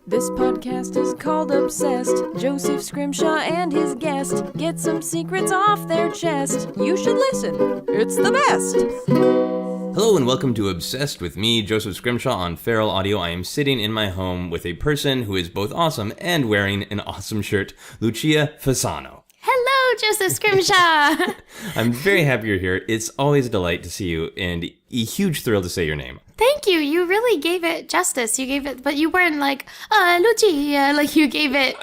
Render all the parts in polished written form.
This podcast is called Obsessed. Joseph Scrimshaw and his guest get some secrets off their chest. You should listen. It's the best. Hello and welcome to Obsessed with me, Joseph Scrimshaw on Feral Audio. I am sitting in my home with a person who is both awesome and wearing an awesome shirt, Lucia Fasano. Hello, Joseph Scrimshaw. I'm very happy you're here. It's always a delight to see you and a huge thrill to say your name. Thank you. You really gave it justice. You gave it, but you weren't like, Lucia, like you gave it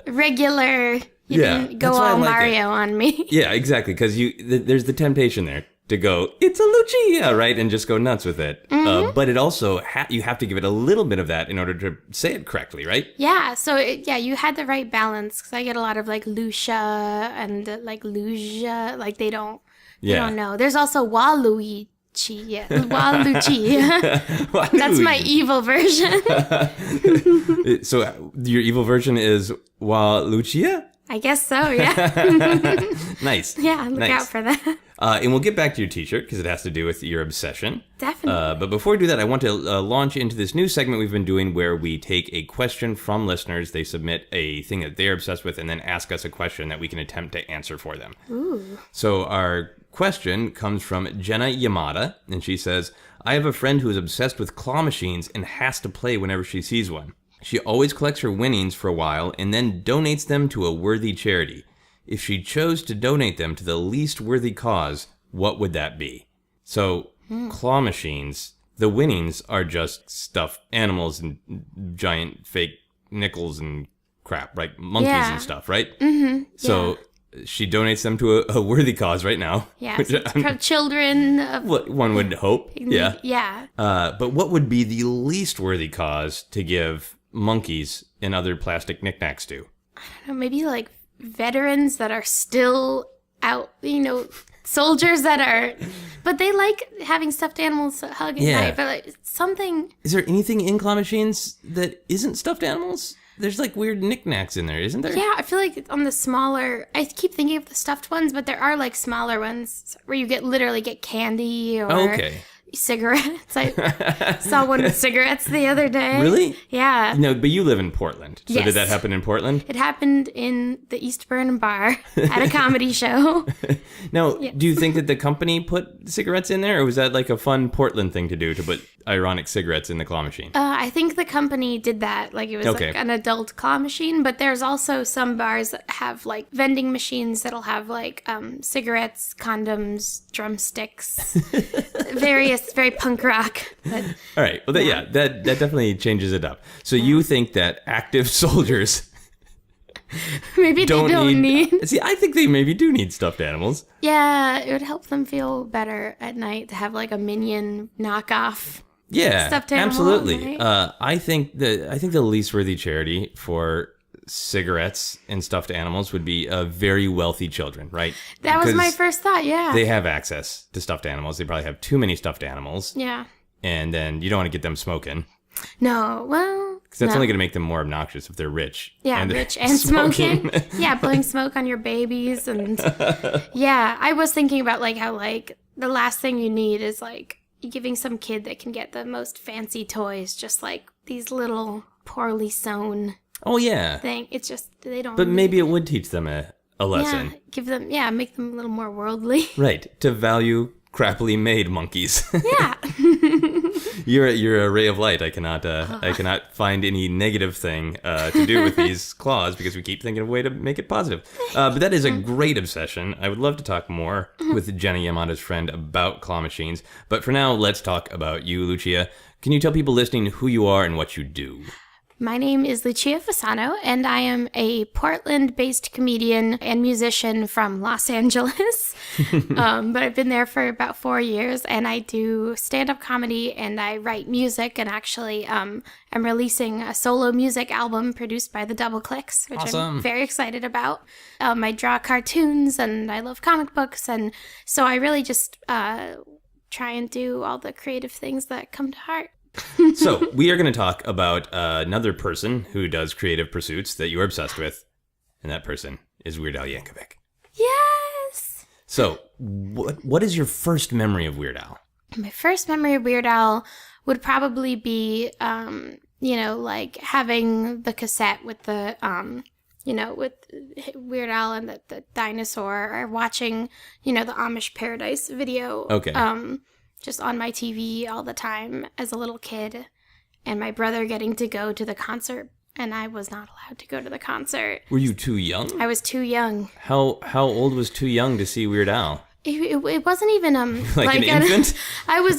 regular. You didn't go all Mario on me. Yeah, exactly, because there's the temptation there to go, it's a Lucia, right, and just go nuts with it. Mm-hmm. But it also, you have to give it a little bit of that in order to say it correctly, right? Yeah, so you had the right balance, because I get a lot of like Lucia and like Lucia, like they don't know. There's also Waluigi. Waluigi. That's my evil version. So your evil version is Walucia? I guess so, yeah. Nice. Yeah, look out for that. And we'll get back to your t-shirt because it has to do with your obsession. Definitely. But before we do that, I want to launch into this new segment we've been doing where we take a question from listeners. They submit a thing that they're obsessed with and then ask us a question that we can attempt to answer for them. Ooh. So our question comes from Jenna Yamada, and she says, I have a friend who is obsessed with claw machines and has to play whenever she sees one. She always collects her winnings for a while and then donates them to a worthy charity. If she chose to donate them to the least worthy cause, what would that be? So, claw machines, the winnings are just stuffed animals and giant fake nickels and crap, like monkeys and stuff, right? Mm-hmm. So, she donates them to a worthy cause right now. Yeah, from children. What one would hope. Yeah. Yeah. But what would be the least worthy cause to give monkeys and other plastic knickknacks to? I don't know, maybe like veterans that are still out, soldiers that are, but they like having stuffed animals to hug at night, but like something. Is there anything in claw machines that isn't stuffed animals? There's like weird knickknacks in there, isn't there? Yeah, I feel like on the smaller, I keep thinking of the stuffed ones, but there are like smaller ones where you literally get candy or cigarettes. I saw one with cigarettes the other day. Really? Yeah. No, but you live in Portland. So yes. Did that happen in Portland? It happened in the Eastburn Bar at a comedy show. Now, do you think that the company put cigarettes in there, or was that like a fun Portland thing to do, to put ironic cigarettes in the claw machine? I think the company did that. Like it was like an adult claw machine, but there's also some bars that have like vending machines that'll have like cigarettes, condoms, drumsticks, very punk rock. But, all right. Well, that definitely changes it up. So you think that active soldiers maybe don't need. See, I think they maybe do need stuffed animals. Yeah, it would help them feel better at night to have like a minion knockoff. Yeah, stuffed animal, absolutely. Right? I think the least worthy charity for cigarettes and stuffed animals would be very wealthy children, right? That was my first thought, yeah. They have access to stuffed animals. They probably have too many stuffed animals. Yeah. And then you don't want to get them smoking. No, well... Because that's only going to make them more obnoxious if they're rich. Yeah, rich and smoking. Yeah, blowing smoke on your babies. And yeah, I was thinking about like how like the last thing you need is like giving some kid that can get the most fancy toys, just like these little poorly sewn... Oh, yeah. Thing. It's just, they don't... But maybe it would teach them a lesson. Yeah, make them a little more worldly. Right. To value crappily made monkeys. Yeah. You're a ray of light. I cannot find any negative thing to do with these claws because we keep thinking of a way to make it positive. But that is a great obsession. I would love to talk more with Jenna Yamada's friend about claw machines. But for now, let's talk about you, Lucia. Can you tell people listening who you are and what you do? My name is Lucia Fasano, and I am a Portland-based comedian and musician from Los Angeles. But I've been there for about 4 years, and I do stand-up comedy, and I write music, and actually I'm releasing a solo music album produced by the Double Clicks, which awesome. I'm very excited about. I draw cartoons, and I love comic books, and so I really just try and do all the creative things that come to heart. So we are going to talk about another person who does creative pursuits that you are obsessed with, and that person is Weird Al Yankovic. Yes! So what is your first memory of Weird Al? My first memory of Weird Al would probably be like having the cassette with the, with Weird Al and the dinosaur, or watching, the Amish Paradise video. Okay. Just on my TV all the time as a little kid, and my brother getting to go to the concert, and I was not allowed to go to the concert. Were you too young? I was too young. How old was too young to see Weird Al? It wasn't even like an infant? I was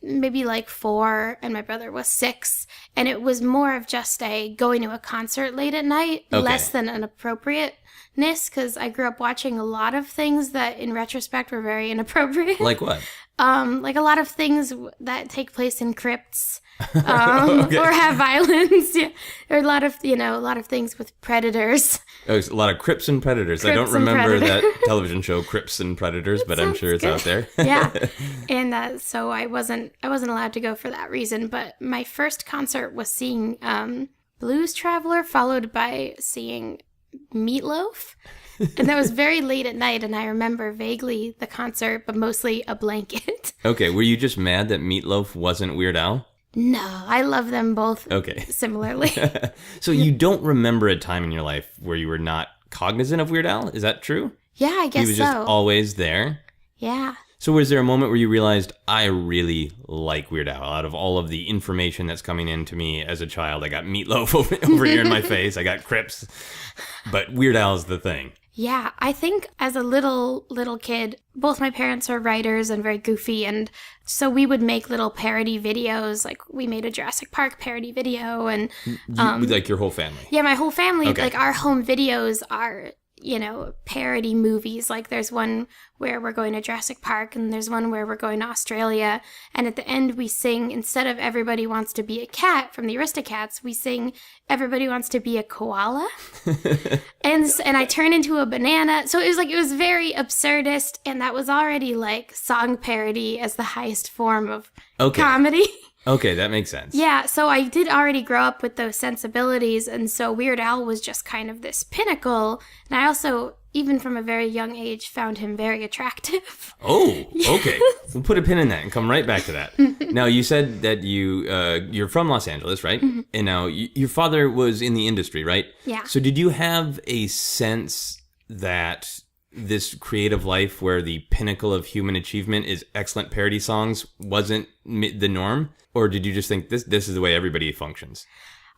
maybe like 4, and my brother was 6, and it was more of just going to a concert late at night, less than an appropriateness, because I grew up watching a lot of things that in retrospect were very inappropriate. Like what? Like a lot of things that take place in crypts, or have violence, or a lot of things with predators. Oh, a lot of Crips and Predators. I don't remember that television show Crips and Predators, but I'm sure it's out there. Yeah, and so I wasn't allowed to go for that reason. But my first concert was seeing Blues Traveler, followed by seeing Meatloaf. And that was very late at night, and I remember vaguely the concert, but mostly a blanket. Okay, were you just mad that Meatloaf wasn't Weird Al? No, I love them both similarly. So you don't remember a time in your life where you were not cognizant of Weird Al? Is that true? Yeah, I guess so. He was just always there? Yeah. So was there a moment where you realized, I really like Weird Al? Out of all of the information that's coming in to me as a child, I got Meatloaf over here in my face, I got Crips, but Weird Al's the thing. Yeah, I think as a little kid, both my parents are writers and very goofy, and so we would make little parody videos. Like, we made a Jurassic Park parody video, and like your whole family? Yeah, my whole family. Okay. Like, our home videos are, parody movies. Like, there's one where we're going to Jurassic Park, and there's one where we're going to Australia, and at the end we sing, instead of Everybody Wants to Be a Cat from the Aristocats, we sing Everybody Wants to Be a Koala. and I turn into a banana. So it was very absurdist, and that was already like song parody as the highest form of comedy. Okay, that makes sense. Yeah, so I did already grow up with those sensibilities, and so Weird Al was just kind of this pinnacle. And I also, even from a very young age, found him very attractive. Oh, okay. We'll put a pin in that and come right back to that. Now, you said that you're from Los Angeles, right? Mm-hmm. And now your father was in the industry, right? Yeah. So did you have a sense that this creative life where the pinnacle of human achievement is excellent parody songs wasn't the norm? Or did you just think this is the way everybody functions?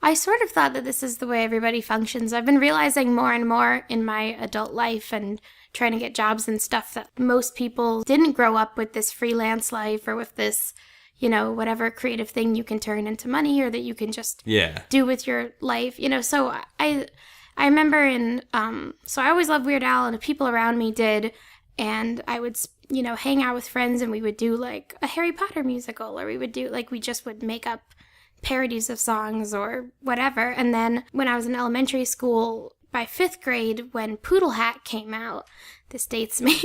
I sort of thought that this is the way everybody functions. I've been realizing more and more in my adult life and trying to get jobs and stuff that most people didn't grow up with this freelance life or with this, whatever creative thing you can turn into money or that you can just do with your life. So I remember so I always loved Weird Al, and the people around me did, and I would hang out with friends, and we would do like a Harry Potter musical, or we just would make up parodies of songs or whatever. And then when I was in elementary school, by 5th grade, when Poodle Hat came out, this dates me,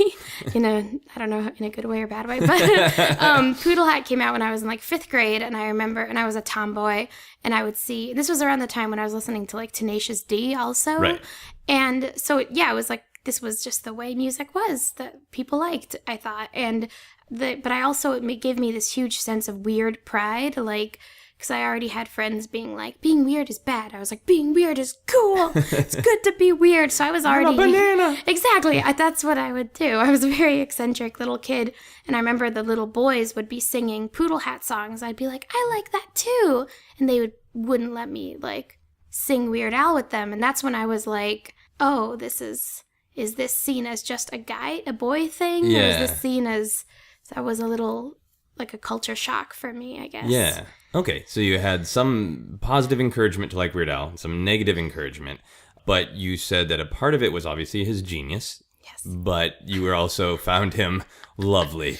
I don't know, in a good way or bad way, but Poodle Hat came out when I was in like 5th grade, and I remember, and I was a tomboy, and I would see, this was around the time when I was listening to like Tenacious D also. Right. And so, it was like, this was just the way music was that people liked, I thought. But I also, it gave me this huge sense of weird pride, like, because I already had friends being like, being weird is bad. I was like, being weird is cool. It's good to be weird. So I was already... I'm a banana. Exactly. That's what I would do. I was a very eccentric little kid. And I remember the little boys would be singing Poodle Hat songs. I'd be like, I like that too. And they wouldn't let me like sing Weird Al with them. And that's when I was like, oh, is this seen as just a boy thing? Yeah. Or is this seen as... That was a little... like a culture shock for me, I guess. Yeah. Okay, so you had some positive encouragement to like Weird Al, some negative encouragement, but you said that a part of it was obviously his genius. Yes. But you also found him lovely,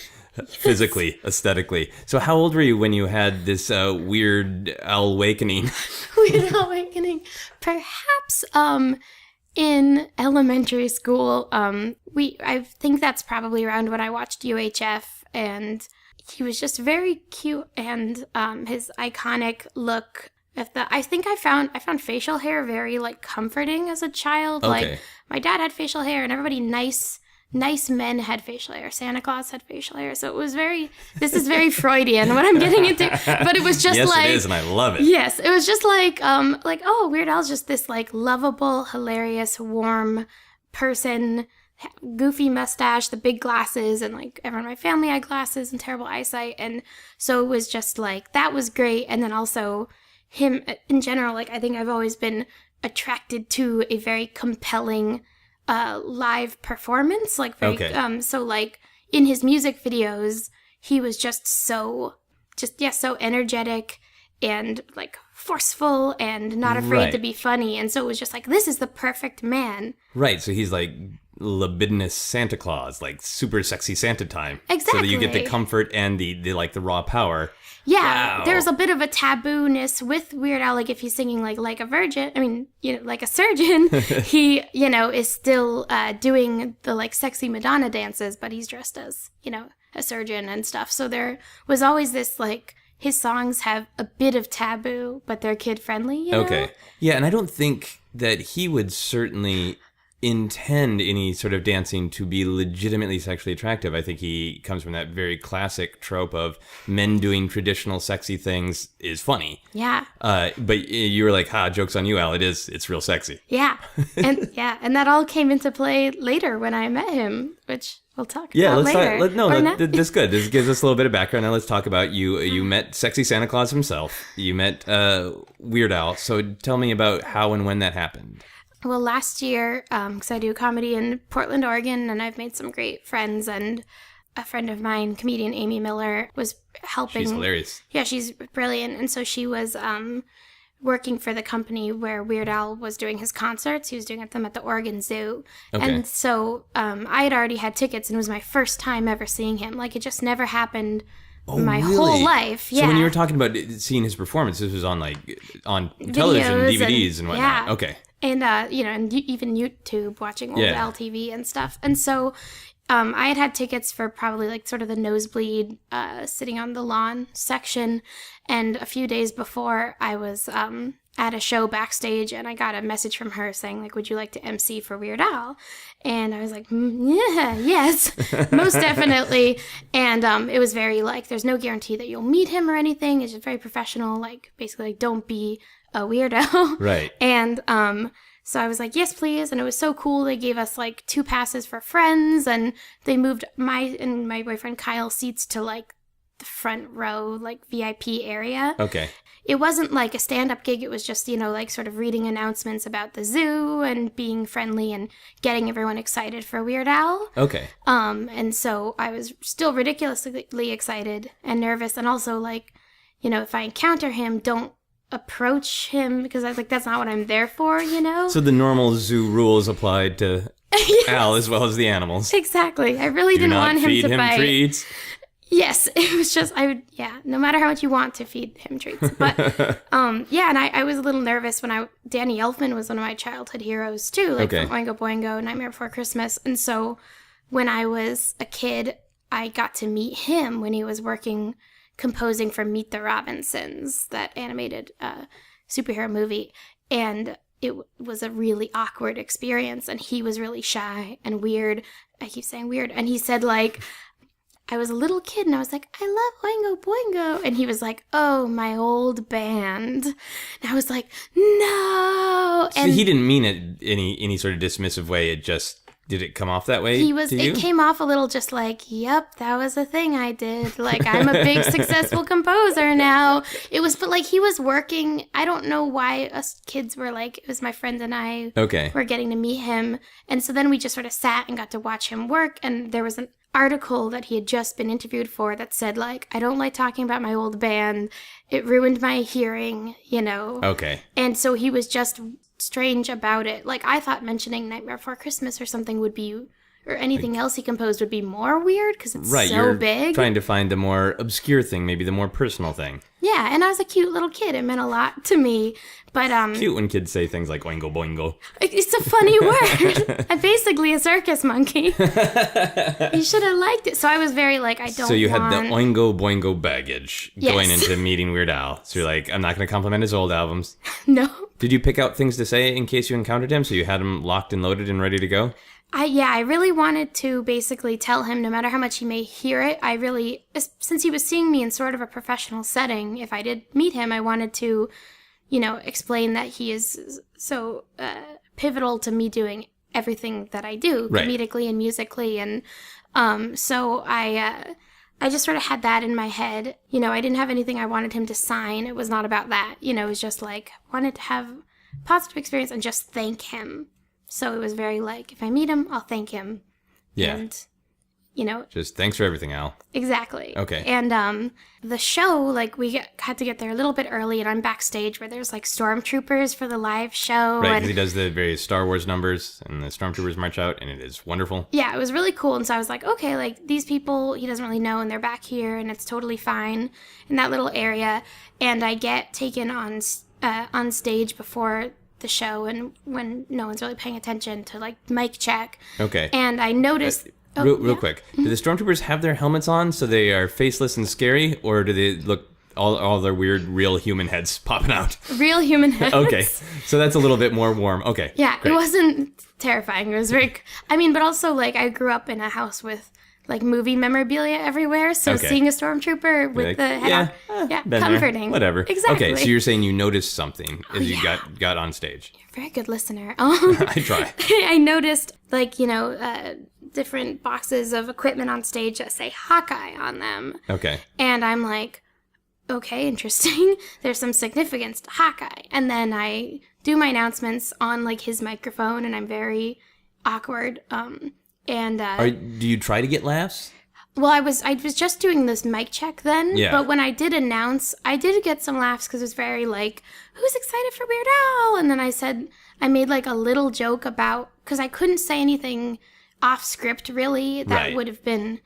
physically, aesthetically. So how old were you when you had this Weird Al awakening? Weird Al awakening. Perhaps in elementary school. I think that's probably around when I watched UHF, and he was just very cute, and his iconic look. I think I found facial hair very like comforting as a child. Okay. Like my dad had facial hair, and everybody nice nice men had facial hair. Santa Claus had facial hair. So it was this is very Freudian what I'm getting into. But it was just yes, like... Yes, it is, and I love it. Yes, it was just like, oh, Weird Al's just this, like, lovable, hilarious, warm person, goofy mustache, the big glasses, and, like, everyone in my family had glasses and terrible eyesight. And so it was just, like, that was great. And then also him, in general, like, I think I've always been attracted to a very compelling live performance, like very so like in his music videos he was just so energetic and like forceful and not afraid to be funny, and so it was just like, this is the perfect man. Right, so he's like libidinous Santa Claus, like super sexy Santa time. Exactly. So that you get the comfort and the like the raw power. Yeah, wow. There's a bit of a taboo-ness with Weird Al, like if he's singing like a virgin, I mean, like a surgeon, he, is still doing the like sexy Madonna dances, but he's dressed as, a surgeon and stuff. So there was always this like, his songs have a bit of taboo, but they're kid-friendly, Okay. Yeah, and I don't think that he would certainly intend any sort of dancing to be legitimately sexually attractive. I think he comes from that very classic trope of men doing traditional sexy things is funny. Yeah. But you were like, joke's on you, Al. It's real sexy. Yeah. And that all came into play later when I met him, which we'll talk about later. That's good. This gives us a little bit of background. Now let's talk about you. You met sexy Santa Claus himself. You met Weird Al. So tell me about how and when that happened. Well, last year, because I do comedy in Portland, Oregon, and I've made some great friends, and a friend of mine, comedian Amy Miller, was helping. She's hilarious. Yeah, she's brilliant. And so she was working for the company where Weird Al was doing his concerts. He was doing them at the Oregon Zoo. Okay. And so I had already had tickets, and it was my first time ever seeing him. Like, it just never happened my whole life. Yeah. So when you were talking about seeing his performance, this was on television, DVDs and whatnot. Yeah. Okay. And, and even YouTube, watching old Al TV and stuff. And so I had tickets for probably like sort of the nosebleed, sitting on the lawn section. And a few days before, I was at a show backstage, and I got a message from her saying, like, would you like to MC for Weird Al? And I was like, yes, most definitely. And it was very like, there's no guarantee that you'll meet him or anything. It's just very professional, like basically like, don't be a weirdo. Right. And so I was like, yes, please. And it was so cool. They gave us like 2 passes for friends, and they moved my and my boyfriend Kyle seats to like the front row, like VIP area. Okay. It wasn't like a stand-up gig. It was just, like sort of reading announcements about the zoo and being friendly and getting everyone excited for Weird Al. Okay. And so I was still ridiculously excited and nervous. And also like, if I encounter him, don't approach him, because I was like, that's not what I'm there for, So the normal zoo rules applied to yes. Al as well as the animals. Exactly. I really didn't want him to feed him bite. Treats. Yes, it was just, no matter how much you want to feed him treats. But, and I was a little nervous when Danny Elfman was one of my childhood heroes too, like from Oingo Boingo, Nightmare Before Christmas. And so when I was a kid, I got to meet him when he was composing for Meet the Robinsons, that animated superhero movie. And it was a really awkward experience, and he was really shy and weird. I keep saying weird. And he said, like, I was a little kid, and I was like, I love Oingo Boingo. And he was like, oh, my old band. And I was like, no. So he didn't mean it any sort of dismissive way. It just, did it come off that way to you? It came off a little just like, yep, that was a thing I did. Like, I'm a big successful composer now. But like, he was working. I don't know why us kids were like, it was my friend and I were getting to meet him. And so then we just sort of sat and got to watch him work. And there was an article that he had just been interviewed for that said, like, I don't like talking about my old band. It ruined my hearing, Okay. And so he was just strange about it. Like, I thought mentioning Nightmare Before Christmas or something would be, or anything else he composed would be more weird, because it's so big. Trying to find the more obscure thing, maybe the more personal thing. Yeah, and I was a cute little kid. It meant a lot to me. But cute when kids say things like oingo boingo. It's a funny word. I'm basically a circus monkey. You should have liked it. So I was very like, I don't. So you had the oingo boingo baggage going into meeting Weird Al. So you're like, I'm not going to compliment his old albums. No. Did you pick out things to say in case you encountered him, so you had him locked and loaded and ready to go? I really wanted to basically tell him, no matter how much he may hear it, since he was seeing me in sort of a professional setting, if I did meet him, I wanted to, explain that he is so pivotal to me doing everything that I do, right, comedically and musically. And so I just sort of had that in my head. I didn't have anything I wanted him to sign. It was not about that. It was just like, wanted to have a positive experience and just thank him. So it was very like, if I meet him, I'll thank him. Yeah. And, just thanks for everything, Al. Exactly. Okay. And the show, like, had to get there a little bit early, and I'm backstage where there's, like, stormtroopers for the live show. Right, and because he does the various Star Wars numbers, and the stormtroopers march out, and it is wonderful. Yeah, it was really cool. And so I was like, okay, like, these people, he doesn't really know, and they're back here, and it's totally fine in that little area. And I get taken on stage before the show, and when no one's really paying attention to, like, mic check. Okay. And I noticed... real quick, do the stormtroopers have their helmets on so they are faceless and scary, or do they look all their weird real human heads popping out? Real human heads. Okay, so that's a little bit more warm. Okay. Yeah, great. It wasn't terrifying. It was very... but also, like, I grew up in a house with, like, movie memorabilia everywhere, so seeing a stormtrooper with like, the head on, comforting. There. Whatever. Exactly. Okay, so you're saying you noticed something as you got on stage. Very good listener. I try. I noticed, like, different boxes of equipment on stage that say Hawkeye on them. Okay. And I'm like, okay, interesting. There's some significance to Hawkeye. And then I do my announcements on, like, his microphone, and I'm very awkward. Do you try to get laughs? Well, I was just doing this mic check then, but when I did announce, I did get some laughs because it was very like, who's excited for Weird Al? And then I made like a little joke about, because I couldn't say anything off script really that would have been,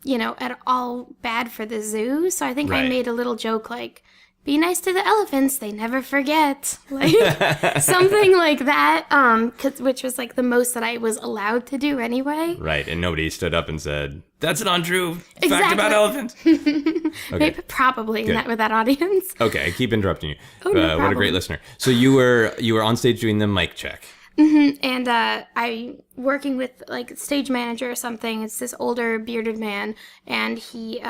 at all bad for the zoo. So I think I made a little joke like, be nice to the elephants, they never forget. Like, something like that, which was like the most that I was allowed to do anyway. Right, and nobody stood up and said, that's an untrue fact about elephants. Okay. Maybe, probably with that audience. Okay, I keep interrupting you. Oh, no problem. What a great listener. So you were on stage doing the mic check. Mm-hmm. And I working with like stage manager or something. It's this older bearded man, and he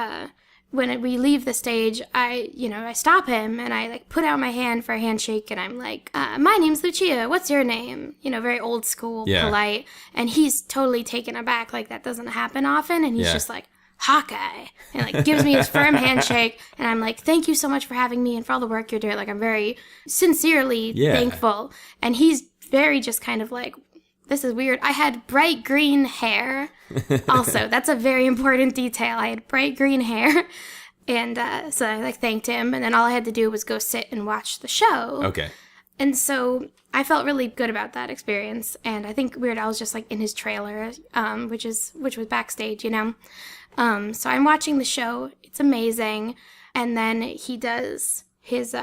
when we leave the stage, I stop him and I like put out my hand for a handshake, and I'm like, my name's Lucia. What's your name? Very old school, polite. And he's totally taken aback, like that doesn't happen often, and he's just like, Hawkeye, and like gives me his firm handshake, and I'm like, thank you so much for having me and for all the work you're doing. Like, I'm very sincerely thankful. And he's very just kind of like, this is weird. I had bright green hair. Also, that's a very important detail. I had bright green hair. And so I like thanked him, and then all I had to do was go sit and watch the show. Okay. And so I felt really good about that experience. And I think Weird Al was just like in his trailer, which was backstage, So I'm watching the show. It's amazing. And then he does his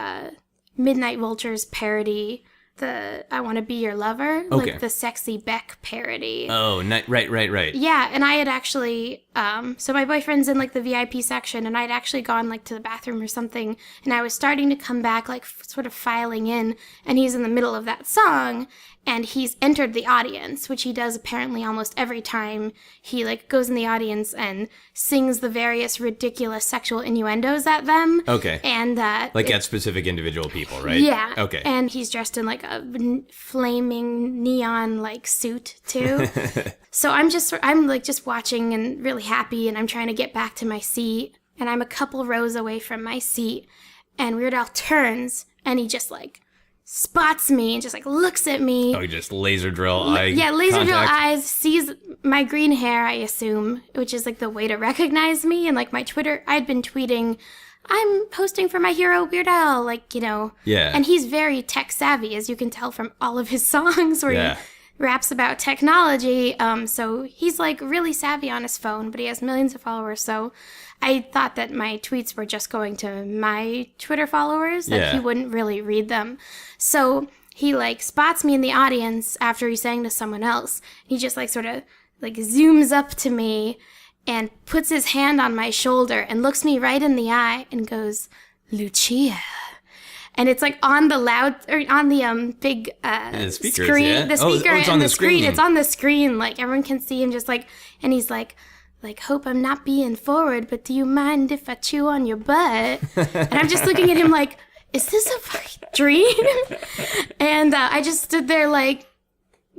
Midnight Vultures parody, the I Want to Be Your Lover, like the Sexy Beck parody. Oh, right. Yeah, and I had actually, so my boyfriend's in like the VIP section, and I'd actually gone like to the bathroom or something, and I was starting to come back, like sort of filing in, and he's in the middle of that song, and he's entered the audience, which he does apparently almost every time he like goes in the audience and sings the various ridiculous sexual innuendos at them. Okay. And like at specific individual people, right? Yeah. Okay. And he's dressed in like a flaming neon like suit too. So I'm like just watching and really happy, and I'm trying to get back to my seat, and I'm a couple rows away from my seat, and Weird Al turns and he just like spots me and just like looks at me. Oh, he just laser drill eye. Yeah, laser contact. drill eyes, sees my green hair, I assume, which is like the way to recognize me. And like my Twitter, I'd been tweeting, I'm posting for my hero Weird Al, like, Yeah. And he's very tech savvy, as you can tell from all of his songs where he raps about technology. So he's like really savvy on his phone, but he has millions of followers. So I thought that my tweets were just going to my Twitter followers, that he wouldn't really read them. So he like spots me in the audience after he's saying to someone else. He just like sort of like zooms up to me and puts his hand on my shoulder and looks me right in the eye and goes, Lucia. And it's like on the big speakers, screen. yeah? The speaker it's on and the screen. It's on the screen. Like everyone can see him just like, and he's like, hope I'm not being forward, but do you mind if I chew on your butt? And I'm just looking at him like, is this a fucking dream? And I just stood there like,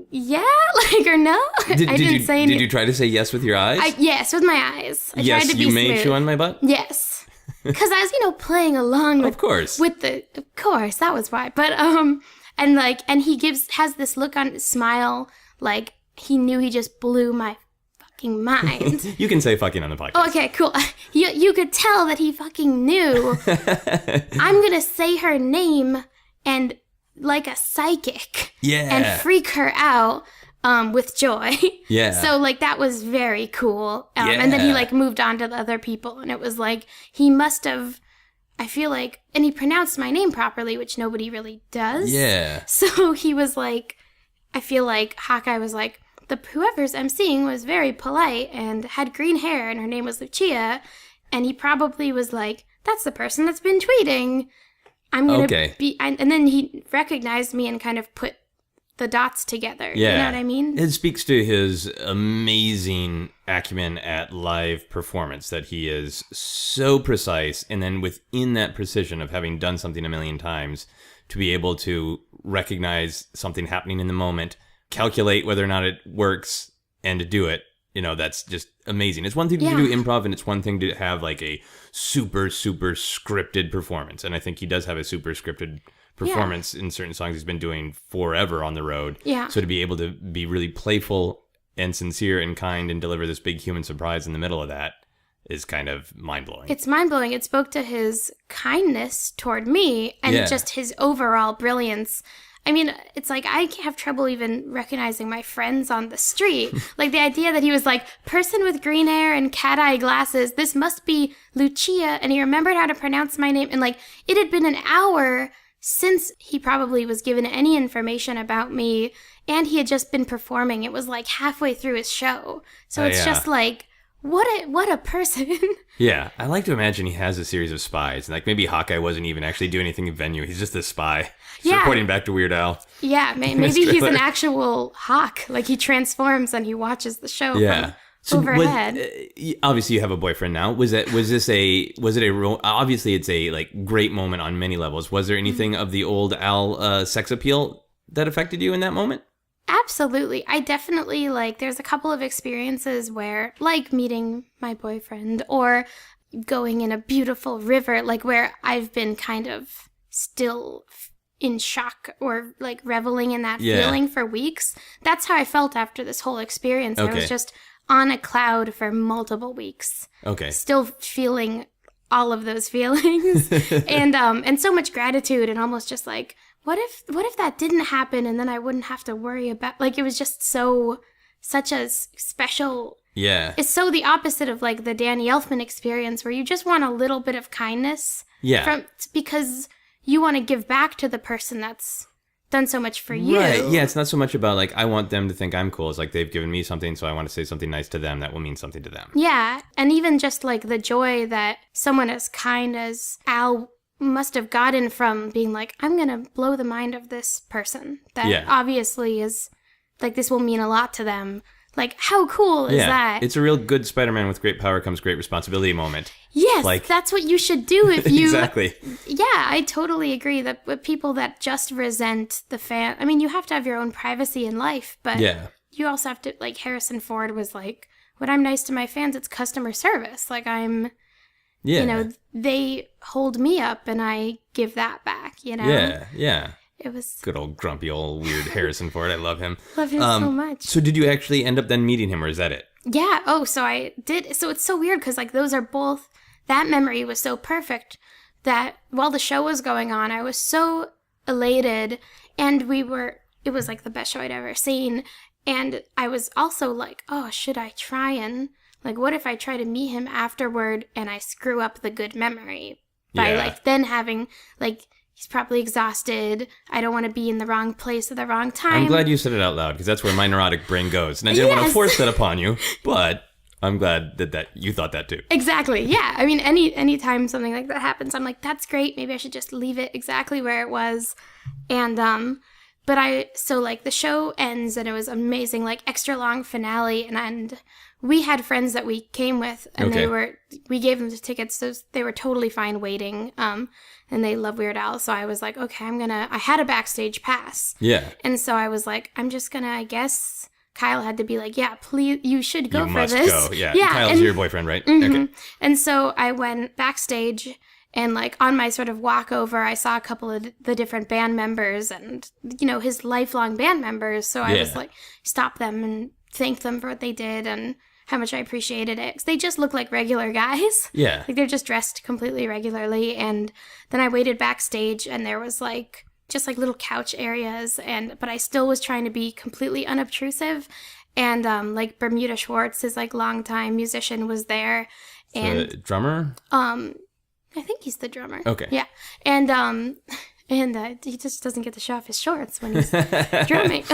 yeah, like, or no? I didn't say anything. Did you try to say yes with your eyes? Yes, with my eyes. I tried to be you may smooth. chew on my butt? Yes. Because I was, playing along with, of course, that was why. But, and he has this look on his smile, like he knew he just blew my fucking mind. You can say fucking on the podcast. Oh, okay, cool. You could tell that he fucking knew. I'm going to say her name and like a psychic. Yeah. And freak her out. With joy. Yeah. So, like, that was very cool. Yeah. And then he, like, moved on to the other people. And it was like, he must have, I feel like, and he pronounced my name properly, which nobody really does. Yeah. So he was like, I feel like Hawkeye was like, whoever's emceeing was very polite and had green hair and her name was Lucia. And he probably was like, that's the person that's been tweeting. I'm going to be, and then he recognized me and kind of put the dots together. Yeah. You know what I mean? It speaks to his amazing acumen at live performance, that he is so precise, and then within that precision of having done something a million times, to be able to recognize something happening in the moment, calculate whether or not it works, and to do it, that's just amazing. It's one thing to do improv, and it's one thing to have like a super, super scripted performance. And I think he does have a super scripted performance in certain songs he's been doing forever on the road. Yeah. So to be able to be really playful and sincere and kind and deliver this big human surprise in the middle of that is kind of mind-blowing. It's mind-blowing. It spoke to his kindness toward me and just his overall brilliance. I mean, it's like I have trouble even recognizing my friends on the street. Like the idea that he was like, person with green hair and cat-eye glasses, this must be Lucia, and he remembered how to pronounce my name. And like, it had been an hour since he probably was given any information about me, and he had just been performing. It was like halfway through his show. So it's just like, what a person. Yeah, I like to imagine he has a series of spies. Like maybe Hawkeye wasn't even actually doing anything in venue. He's just a spy. He's reporting back to Weird Al. Yeah, maybe he's an actual hawk. Like he transforms and he watches the show from overhead. Obviously, you have a boyfriend now. Was it obviously it's a like great moment on many levels. Was there anything of the old Al sex appeal that affected you in that moment? Absolutely. I definitely there's a couple of experiences where like meeting my boyfriend or going in a beautiful river, like where I've been kind of still in shock or like reveling in that feeling for weeks. That's how I felt after this whole experience. I was just on a cloud for multiple weeks. Okay. Still feeling all of those feelings and so much gratitude and almost just like, what if that didn't happen and then I wouldn't have to worry about, like, it was just such a special. Yeah. It's so the opposite of like the Danny Elfman experience where you just want a little bit of kindness. Yeah. Because you want to give back to the person that's done so much for you. Right. Yeah, it's not so much about like I want them to think I'm cool. It's like they've given me something, so I want to say something nice to them that will mean something to them. Yeah. And even just like the joy that someone as kind as Al must have gotten from being like, I'm going to blow the mind of this person that obviously is like, this will mean a lot to them. Like, how cool is that? It's a real good Spider-Man with great power comes great responsibility moment. Yes, like, that's what you should do if you... Exactly. Yeah, I totally agree that with people that just resent the fan... I mean, you have to have your own privacy in life, but you also have to... Like, Harrison Ford was like, when I'm nice to my fans, it's customer service. Like, I'm... Yeah. You know, they hold me up and I give that back, you know? Yeah, yeah. It was... Good old grumpy old weird Harrison Ford. I love him. Love him so much. So did you actually end up then meeting him, or is that it? Yeah. Oh, so I did. So it's so weird because like those are both... That memory was so perfect that while the show was going on, I was so elated and it was like the best show I'd ever seen. And I was also like, oh, should I try and... Like, what if I try to meet him afterward and I screw up the good memory by like then having like... He's probably exhausted. I don't want to be in the wrong place at the wrong time. I'm glad you said it out loud because that's where my neurotic brain goes. And I didn't want to force that upon you, but I'm glad that you thought that too. Exactly. Yeah. I mean, anytime something like that happens, I'm like, that's great. Maybe I should just leave it exactly where it was. And, so like the show ends and it was amazing, like extra long finale. And we had friends that we came with and we gave them the tickets. So they were totally fine waiting. And they love Weird Al. So I was like, okay, I had a backstage pass. Yeah. And so I was like, I'm just gonna, I guess Kyle had to be like, yeah, please, you should go you for must this. Go. Yeah. Kyle's your boyfriend, right? Mm-hmm. Okay. And so I went backstage and like on my sort of walk over, I saw a couple of the different band members and, his lifelong band members. So I was like, stop them and thank them for what they did and how much I appreciated it. 'Cause they just look like regular guys. Yeah. Like they're just dressed completely regularly. And then I waited backstage and there was like, just like little couch areas, but I still was trying to be completely unobtrusive, and like Bermuda Schwartz, his like longtime musician, was there, and the drummer. I think he's the drummer. Okay. Yeah, and he just doesn't get to show off his shorts when he's drumming.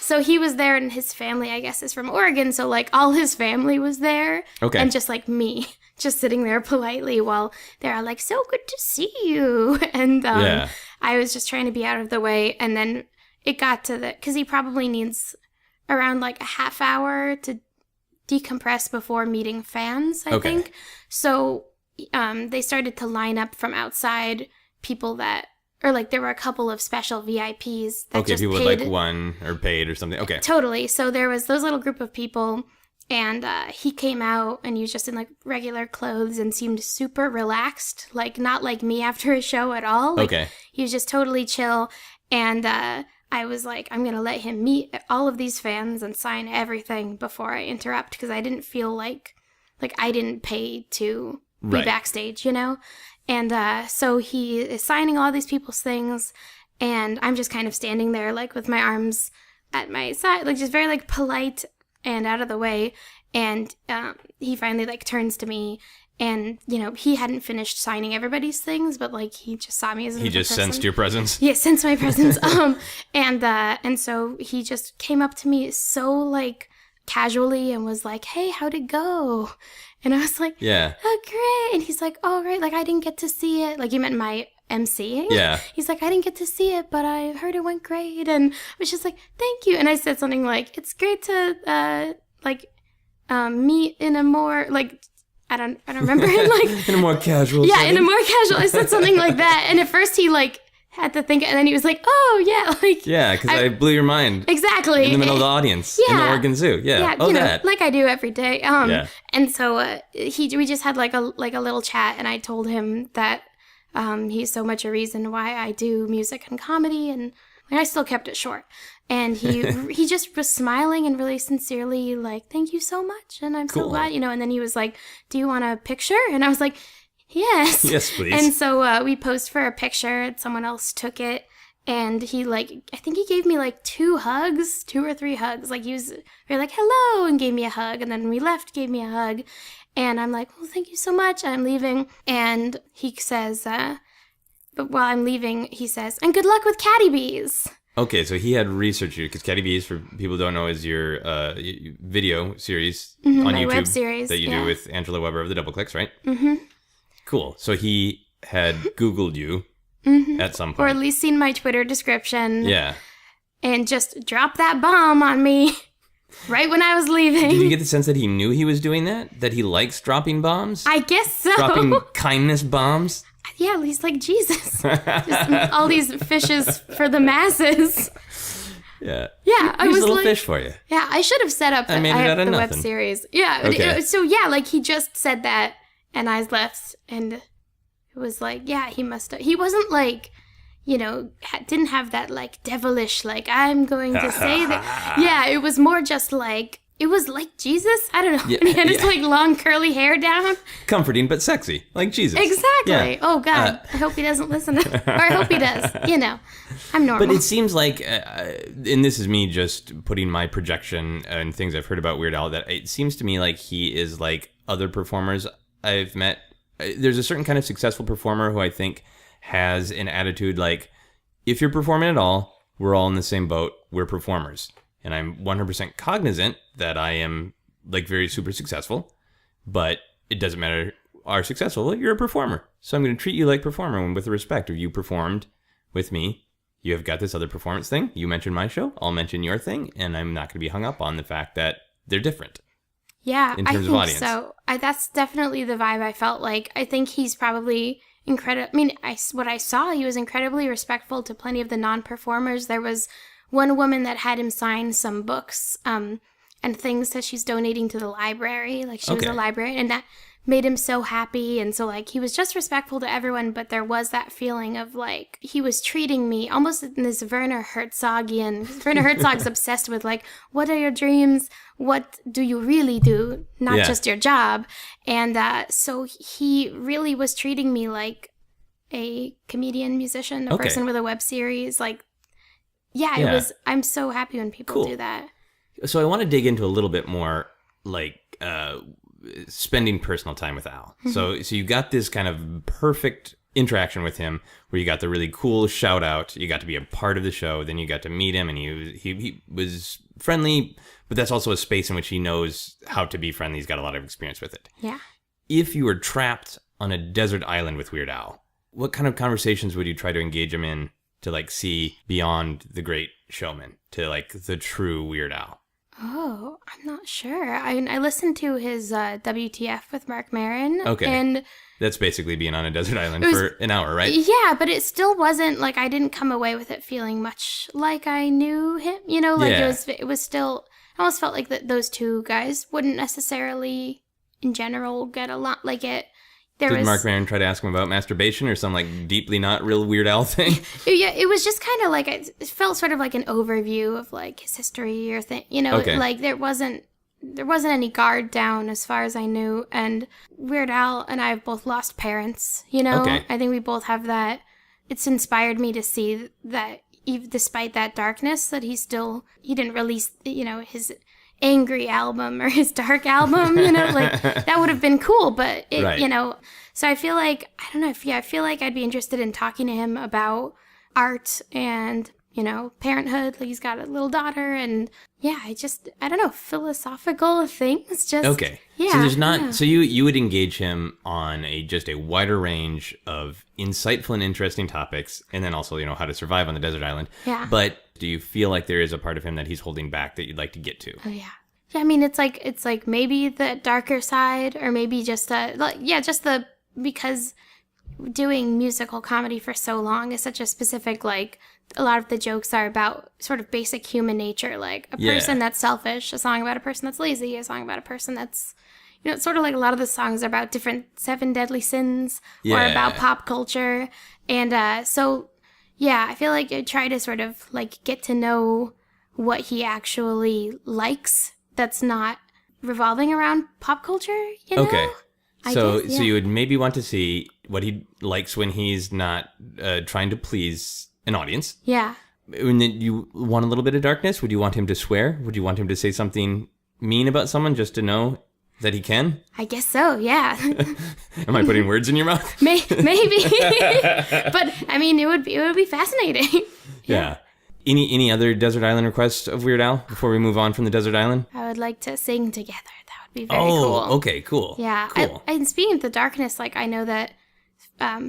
So he was there, and his family, I guess, is from Oregon, so like all his family was there, okay, and just like me. Just sitting there politely while they're like, so good to see you. And I was just trying to be out of the way. And then it got to because he probably needs around like a half hour to decompress before meeting fans, I think. So they started to line up from outside people or like there were a couple of special VIPs that just people paid. like won or paid or something. Okay. Totally. So there was those little group of people. And he came out and he was just in like regular clothes and seemed super relaxed, like not like me after a show at all. Like, he was just totally chill. And I was like, I'm going to let him meet all of these fans and sign everything before I interrupt, because I didn't feel like I didn't pay to be backstage, And so he is signing all these people's things. And I'm just kind of standing there like with my arms at my side, like just very like polite and out of the way, and he finally like turns to me, and he hadn't finished signing everybody's things, but like he just saw me as he just sensed your presence. Yeah, sensed my presence. And so he just came up to me so like casually and was like, "Hey, how'd it go?" And I was like, "Yeah, oh great." And he's like, "Oh great, like I didn't get to see it." Like he meant my emceeing. Yeah. He's like, I didn't get to see it, but I heard it went great. And I was just like, thank you. And I said something like, it's great to meet in a more like, I don't remember it, like in a more casual setting. in a more casual. I said something like that. And at first he like had to think, and then he was like, oh yeah, like because I blew your mind exactly in the middle of the audience in the Oregon Zoo. That like I do every day. And so we just had like a little chat, and I told him that he's so much a reason why I do music and comedy, and I still kept it short. And he just was smiling and really sincerely like, thank you so much, and I'm so glad, And then he was like, do you want a picture? And I was like, yes. Yes, please. And so we posed for a picture, and someone else took it, and he I think he gave me like 2 or 3 hugs. Like he was very like, hello, and gave me a hug, and then when we left, gave me a hug. And I'm like, well, thank you so much. I'm leaving. And he says, but while I'm leaving, he says, and good luck with Catty Bees. Okay, so he had researched you, because Catty Bees, for people who don't know, is your video series on my YouTube web series, that you do with Angela Weber of the Double Clicks, right? Mm-hmm. Cool. So he had Googled you at some point. Or at least seen my Twitter description. Yeah. And just dropped that bomb on me. Right when I was leaving. Did you get the sense that he knew he was doing that? That he likes dropping bombs? I guess so. Dropping kindness bombs? Yeah, he's like Jesus. Just all these fishes for the masses. Yeah. Yeah, I was a little like, fish for you. Yeah, I should have set up I made it out of the web nothing. series. Yeah. Okay. So yeah, like he just said that, and I left, and it was like, yeah, he must have. He wasn't like, didn't have that like devilish, like I'm going to say that. Yeah, it was more just like, it was like Jesus. I don't know. Yeah, and he had his like long curly hair down. Comforting but sexy, like Jesus. Exactly. Yeah. Oh God, I hope he doesn't listen to, or I hope he does. I'm normal. But it seems like, and this is me just putting my projection and things I've heard about Weird Al, that it seems to me like he is like other performers I've met. There's a certain kind of successful performer who I think has an attitude like, if you're performing at all, we're all in the same boat. We're performers. And I'm 100% cognizant that I am like very super successful, but it doesn't matter are successful. You're a performer. So I'm going to treat you like a performer and with the respect of you performed with me. You have got this other performance thing. You mentioned my show. I'll mention your thing. And I'm not going to be hung up on the fact that they're different. Yeah, in I terms think of audience. so. That's definitely the vibe I felt like. I think he's probably incredible. I mean, what I saw, he was incredibly respectful to plenty of the non-performers. There was one woman that had him sign some books and things that she's donating to the library. Like, she was a librarian, and that made him so happy. And so, like, he was just respectful to everyone, but there was that feeling of, like, he was treating me almost in this Werner Herzog's obsessed with, like, what are your dreams? What do you really do? Not just your job. And so he really was treating me like a comedian, musician, a person with a web series. Like, it was, I'm so happy when people do that. So I want to dig into a little bit more, like, spending personal time with Al. So you got this kind of perfect interaction with him where you got the really cool shout out. You got to be a part of the show. Then you got to meet him, and he was friendly, but that's also a space in which he knows how to be friendly. He's got a lot of experience with it. Yeah. If you were trapped on a desert island with Weird Al, what kind of conversations would you try to engage him in to, like, see beyond the great showman to, like, the true Weird Al? Oh, I'm not sure. I listened to his WTF with Mark Maron. Okay. And that's basically being on a desert island for an hour, right? Yeah, but it still wasn't, like, I didn't come away with it feeling much like I knew him. You know, like, it was still, I almost felt like that those two guys wouldn't necessarily, in general, get along. Like, Did Mark Maron try to ask him about masturbation or some, like, deeply not real Weird Al thing? Yeah, it was just kind of like, it felt sort of like an overview of, like, his history or thing, you know, like, there wasn't any guard down as far as I knew. And Weird Al and I have both lost parents, you know? I think we both have that. It's inspired me to see that even despite that darkness, that he didn't release, you know, his angry album or his dark album, you know, like, that would have been cool, but you know, so I feel like, I don't know, I feel like I'd be interested in talking to him about art and, you know, parenthood. Like, he's got a little daughter, and I don't know, philosophical things, just so there's not so you would engage him on just a wider range of insightful and interesting topics, and then also, you know, how to survive on the desert island. But do you feel like there is a part of him that he's holding back that you'd like to get to? I mean, it's like maybe the darker side, or maybe just because doing musical comedy for so long is such a specific, like, a lot of the jokes are about sort of basic human nature, like a person that's selfish, a song about a person that's lazy, a song about a person that's, you know, it's sort of like a lot of the songs are about different 7 deadly sins or about pop culture. And so I feel like I try to sort of, like, get to know what he actually likes that's not revolving around pop culture, you know? Okay. So you would maybe want to see what he likes when he's not trying to please an audience. Yeah. And then you want a little bit of darkness? Would you want him to swear? Would you want him to say something mean about someone just to know that he can? I guess so, yeah. Am I putting words in your mouth? Maybe. But, I mean, it would be fascinating. Yeah. Any other desert island requests of Weird Al before we move on from the desert island? I would like to sing together. That would be very cool. Oh, okay, cool. Yeah. Cool. And speaking of the darkness, like, I know that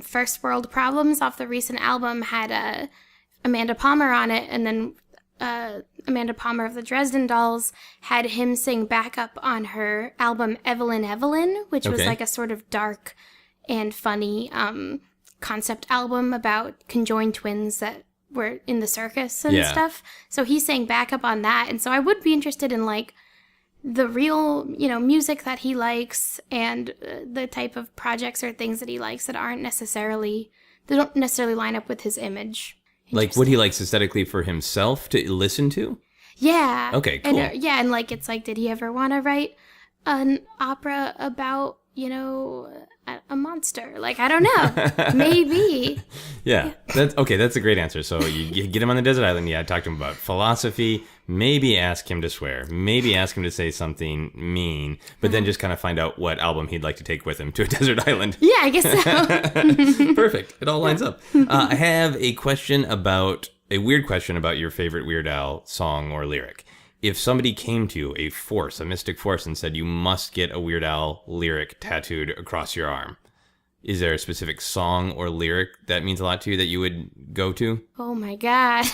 First World Problems off the recent album had Amanda Palmer on it, and then Amanda Palmer of the Dresden Dolls had him sing backup on her album Evelyn, which was like a sort of dark and funny concept album about conjoined twins that were in the circus and stuff. So he sang backup on that, and so I would be interested in, like, the real, you know, music that he likes, and the type of projects or things that he likes that don't necessarily line up with his image. Like what he likes aesthetically for himself to listen to? Yeah. Okay, cool. And like, it's like, did he ever want to write an opera about, you know, a monster? Like, I don't know. Maybe. Yeah. That's a great answer. So you get him on the desert island. Yeah, talk to him about philosophy. Maybe ask him to swear. Maybe ask him to say something mean. But then just kind of find out what album he'd like to take with him to a desert island. Yeah, I guess so. Perfect. It all lines up. I have a weird question about your favorite Weird Al song or lyric. If somebody came to you, a mystic force, and said you must get a Weird Al lyric tattooed across your arm, is there a specific song or lyric that means a lot to you that you would go to? Oh my God.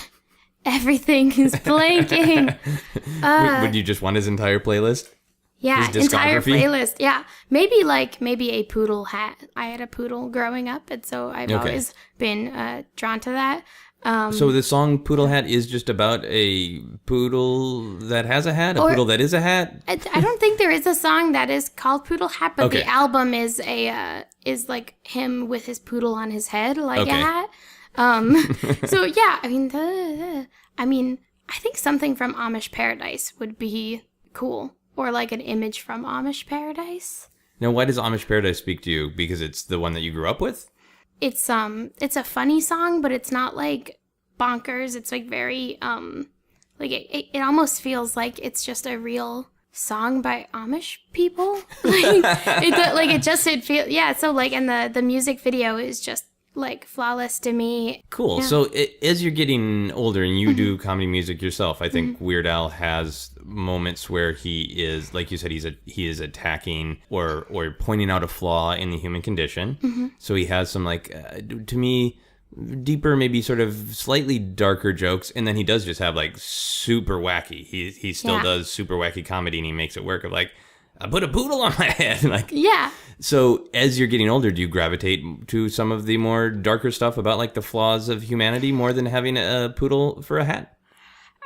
Everything is blanking. Would you just want his entire playlist? Yeah, His entire discography? playlist. Yeah. Maybe a poodle hat. I had a poodle growing up, and so I've always been drawn to that. So the song Poodle Hat is just about a poodle that has a hat? A poodle that is a hat? I don't think there is a song that is called Poodle Hat, but Okay. the album is like him with his poodle on his head, like a hat. So yeah, I mean, I think something from Amish Paradise would be cool, or like an image from Amish Paradise. Now, why does Amish Paradise speak to you? Because it's the one that you grew up with? It's a funny song, but it's not like bonkers. It's like very like it almost feels like it's just a real song by Amish people. It feels yeah. So like, and the music video is just like flawless to me. Cool. Yeah. So as you're getting older and you do comedy music yourself, I think Weird Al has moments where he is, like you said, he is attacking or pointing out a flaw in the human condition. So he has some to me, deeper, maybe sort of slightly darker jokes, and then he does just have like super wacky. He still does super wacky comedy, and he makes it work. Of like, I put a poodle on my head, like Yeah. So as you're getting older, do you gravitate to some of the more darker stuff about like the flaws of humanity more than having a poodle for a hat?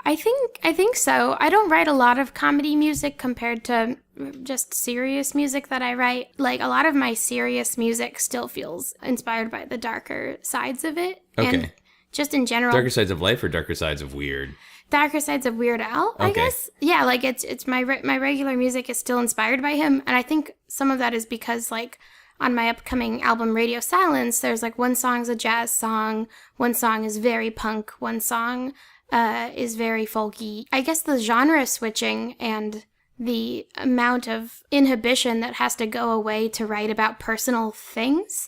I think so. I don't write a lot of comedy music compared to just serious music that I write. Like, a lot of my serious music still feels inspired by the darker sides of it. Okay. And just in general. Darker sides of life or darker sides of weird? Darker sides of Weird Al, I guess. Yeah, like it's my regular music is still inspired by him, and I think some of that is because like on my upcoming album Radio Silence, there's like one song's a jazz song, one song is very punk, one song is very folky. I guess the genre switching and the amount of inhibition that has to go away to write about personal things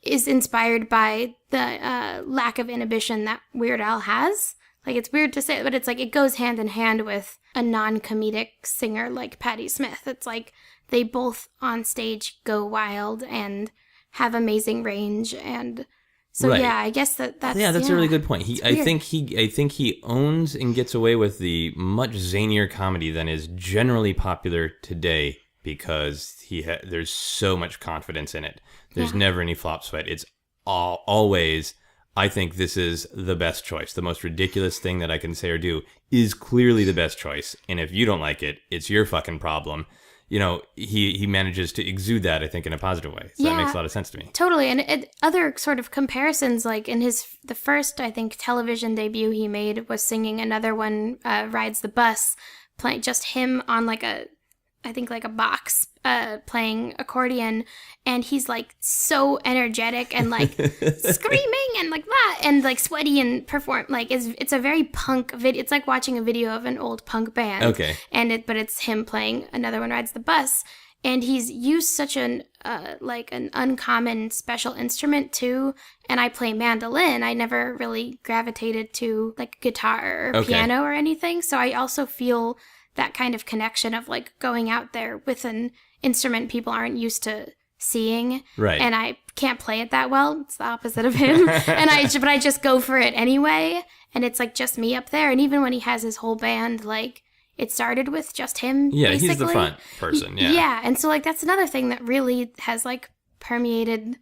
is inspired by the lack of inhibition that Weird Al has. Like, it's weird to say, but it's like it goes hand in hand with a non-comedic singer like Patti Smith. It's like they both on stage go wild and have amazing range, and so yeah, I guess that's a really good point. I think he owns and gets away with the much zanier comedy than is generally popular today because there's so much confidence in it. There's never any flop sweat. It's always, I think this is the best choice. The most ridiculous thing that I can say or do is clearly the best choice. And if you don't like it, it's your fucking problem. You know, he manages to exude that, I think, in a positive way. So that makes a lot of sense to me. Totally. And other sort of comparisons, like in the first, I think, television debut he made was singing Another One Rides the Bus, playing just him on like a box playing accordion, and he's like so energetic and like screaming and like that and like sweaty and perform like it's a very punk video. It's like watching a video of an old punk band. Okay. But it's him playing Another One Rides the Bus, and he's used such an uncommon special instrument too. And I play mandolin. I never really gravitated to like guitar or piano or anything, so I also feel that kind of connection of like going out there with an instrument people aren't used to seeing. Right. And I can't play it that well. It's the opposite of him. But I just go for it anyway. And it's like just me up there. And even when he has his whole band, like it started with just him. Yeah, basically. he's the front person. Yeah. Yeah. And so like that's another thing that really has like permeated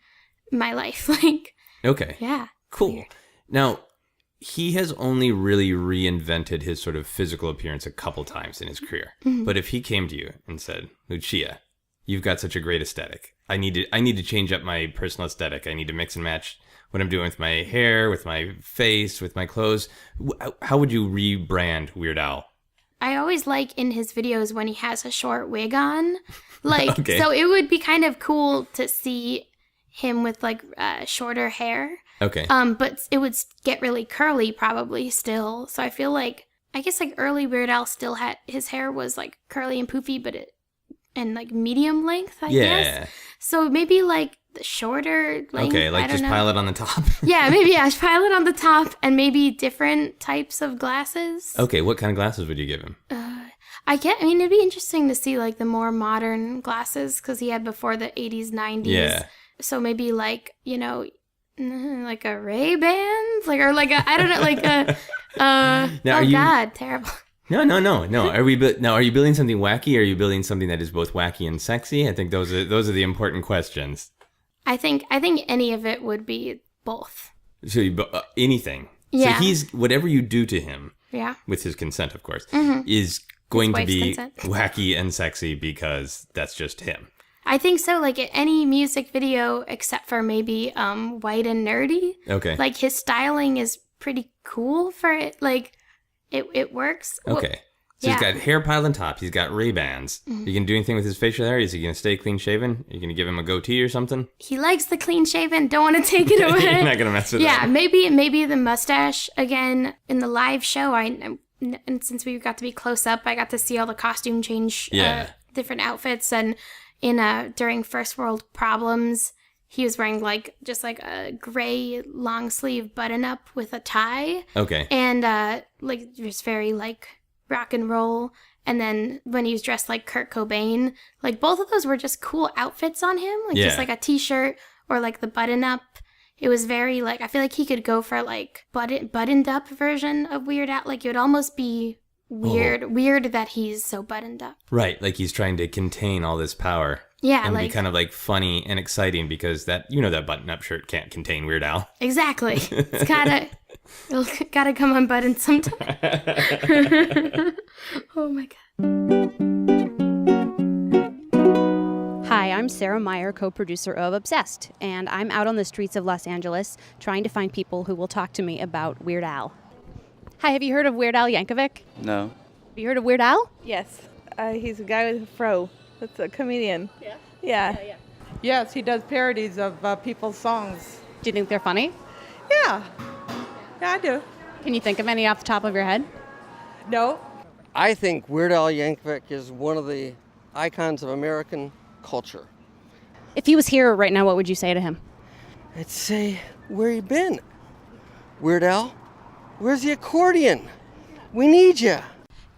my life. Like. Okay. Yeah. Cool. Weird. Now, he has only really reinvented his sort of physical appearance a couple times in his career. Mm-hmm. But if he came to you and said, Lucia, you've got such a great aesthetic. I need to change up my personal aesthetic. I need to mix and match what I'm doing with my hair, with my face, with my clothes. How would you rebrand Weird Al? I always like in his videos when he has a short wig on. Like, so it would be kind of cool to see him with like shorter hair. Okay. But it would get really curly probably still. So I feel like, I guess like early Weird Al still had, his hair was like curly and poofy, and like medium length, I guess. So maybe like the shorter length. Okay, like just pile it on the top. Yeah, maybe pile it on the top and maybe different types of glasses. Okay, what kind of glasses would you give him? It'd be interesting to see like the more modern glasses because he had before the 80s, 90s. Yeah. So maybe like, like a Ray-Ban? I don't know, like a, God, terrible. No. Are you building something wacky, or are you building something that is both wacky and sexy? I think those are the important questions. I think any of it would be both. So anything. Yeah. So he's whatever you do to him. Yeah. With his consent, of course, is going to be consent. wacky and sexy because that's just him. I think so. Like any music video except for maybe White and Nerdy. Okay. Like his styling is pretty cool for it. Like it works. Okay. So he's got hair piled on top. He's got Ray-Bans. You going to do anything with his facial hair? Is he going to stay clean shaven? Are you going to give him a goatee or something? He likes the clean shaven. Don't want to take it away. You're not going to mess with that. Yeah, maybe the mustache again in the live show. And since we got to be close up, I got to see all the costume change, different outfits, and during First World Problems, he was wearing just a gray long sleeve button up with a tie. Okay. And just very rock and roll. And then when he was dressed like Kurt Cobain, both of those were just cool outfits on him. Just a t-shirt or the button up. It was very I feel like he could go for buttoned up version of Weird Al. It would almost be weird that he's so buttoned up. Right, like he's trying to contain all this power. Yeah, and be kind of funny and exciting because that button-up shirt can't contain Weird Al. Exactly. It's gotta come unbuttoned sometime. Oh my god. Hi, I'm Sarah Meyer, co-producer of Obsessed, and I'm out on the streets of Los Angeles trying to find people who will talk to me about Weird Al. Hi, have you heard of Weird Al Yankovic? No. Have you heard of Weird Al? Yes. He's a guy with a fro. That's a comedian. Yeah. Yes, he does parodies of people's songs. Do you think they're funny? Yeah. Yeah, I do. Can you think of any off the top of your head? No. I think Weird Al Yankovic is one of the icons of American culture. If he was here right now, what would you say to him? I'd say, where you been? Weird Al, where's the accordion? We need you.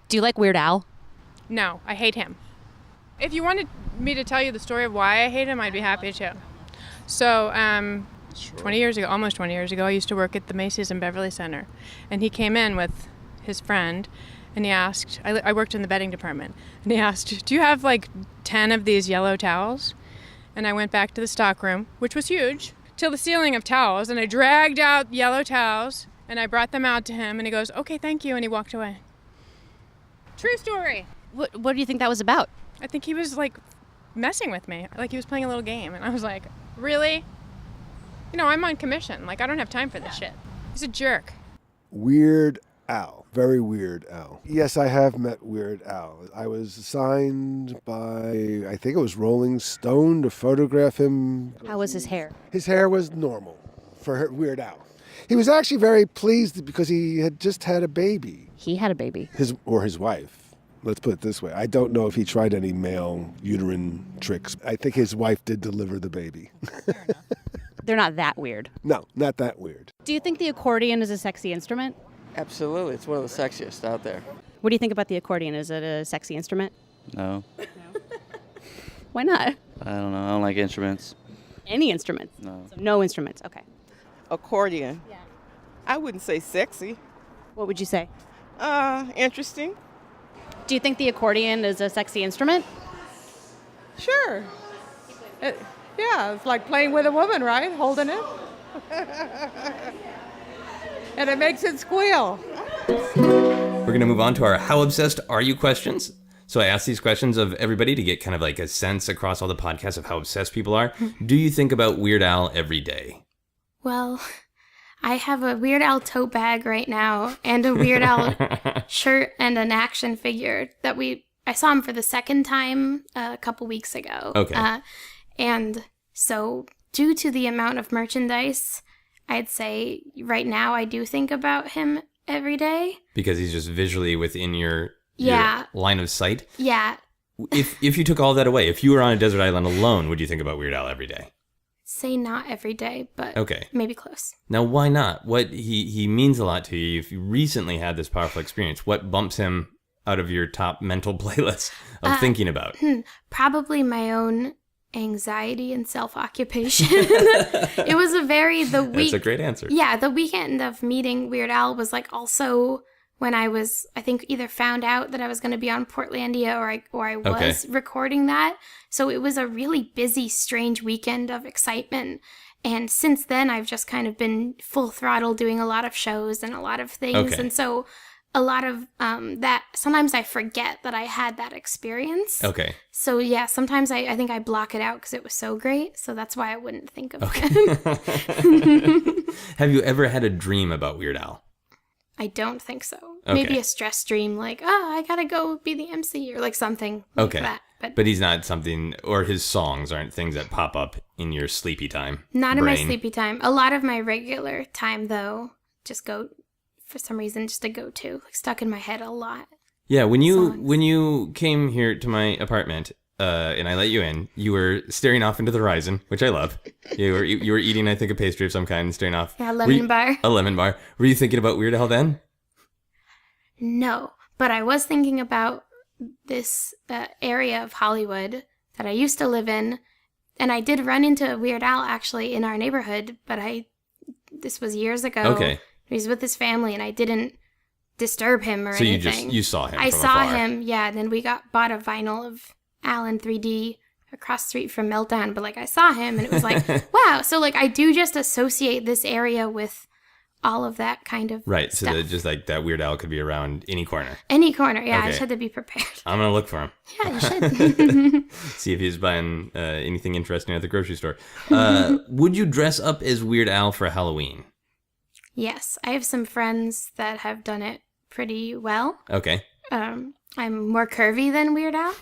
Do you like Weird Al? No, I hate him. If you wanted me to tell you the story of why I hate him, I'd be happy to. So, 20 years ago, almost 20 years ago, I used to work at the Macy's in Beverly Center. And he came in with his friend, and he asked, I worked in the bedding department, and he asked, do you have 10 of these yellow towels? And I went back to the stockroom, which was huge, till the ceiling of towels, and I dragged out yellow towels, and I brought them out to him, and he goes, okay, thank you, and he walked away. True story. What do you think that was about? I think he was messing with me. He was playing a little game. And I was like, really? I'm on commission. I don't have time for this shit. He's a jerk. Weird Al. Very Weird Al. Yes, I have met Weird Al. I was assigned by, I think it was Rolling Stone to photograph him. How was his hair? His hair was normal for Weird Al. He was actually very pleased because he had just had a baby. He had a baby. His wife. Let's put it this way. I don't know if he tried any male uterine tricks. I think his wife did deliver the baby. Fair enough. They're not that weird. No, not that weird. Do you think the accordion is a sexy instrument? Absolutely. It's one of the sexiest out there. What do you think about the accordion? Is it a sexy instrument? No. Why not? I don't know. I don't like instruments. Any instruments? No. So no instruments. Okay. Accordion. Yeah. I wouldn't say sexy. What would you say? Interesting. Do you think the accordion is a sexy instrument? Sure. It's like playing with a woman, right? Holding it. And it makes it squeal. We're going to move on to our How Obsessed Are You questions. So I asked these questions of everybody to get kind of a sense across all the podcasts of how obsessed people are. Do you think about Weird Al every day? Well, I have a Weird Al tote bag right now and a Weird Al shirt and an action figure that I saw him for the second time a couple weeks ago. Okay. And so due to the amount of merchandise, I'd say right now I do think about him every day. Because he's just visually within your line of sight? Yeah. If you took all that away, if you were on a desert island alone, would you think about Weird Al every day? say not every day, but Okay. maybe close. Now, why not? What he means a lot to you. If you recently had this powerful experience, what bumps him out of your top mental playlist of thinking about? Probably my own anxiety and self-occupation. It was That's a great answer. Yeah, the weekend of meeting Weird Al was like also when I was, I think, either found out that I was going to be on Portlandia or I was recording that. So it was a really busy, strange weekend of excitement. And since then, I've just kind of been full throttle doing a lot of shows and a lot of things. Okay. And so a lot of that, sometimes I forget that I had that experience. Okay. So yeah, sometimes I think I block it out because it was so great. So that's why I wouldn't think of it. Have you ever had a dream about Weird Al? I don't think so. Okay. Maybe a stress dream like, I gotta go be the MC or like something like that. But he's not something, or his songs aren't things that pop up in your sleepy time. Not in brain. my sleepy time. A lot of my regular time, though, just go, for some reason, just a go-to. Like stuck in my head a lot. Yeah, when you came here to my apartment, and I let you in, you were staring off into the horizon, which I love. You were eating, I think, a pastry of some kind and staring off. Yeah, lemon bar. A lemon bar. Were you thinking about Weird Al then? No, but I was thinking about this area of Hollywood that I used to live in, and I did run into Weird Al actually in our neighborhood, but this was years ago. Okay. He was with his family, and I didn't disturb him or anything. So you saw him I from saw afar. him, yeah, and then we bought a vinyl of Al in 3D across the street from Meltdown, but like I saw him, and it was like, wow. So like I do just associate this area with all of that kind of right. So stuff. that just like that Weird Al could be around any corner. Any corner, yeah. Okay. I just had to be prepared. I'm gonna look for him. Yeah, you should. See if he's buying anything interesting at the grocery store. Would you dress up as Weird Al for Halloween? Yes, I have some friends that have done it pretty well. Okay. I'm more curvy than Weird Al.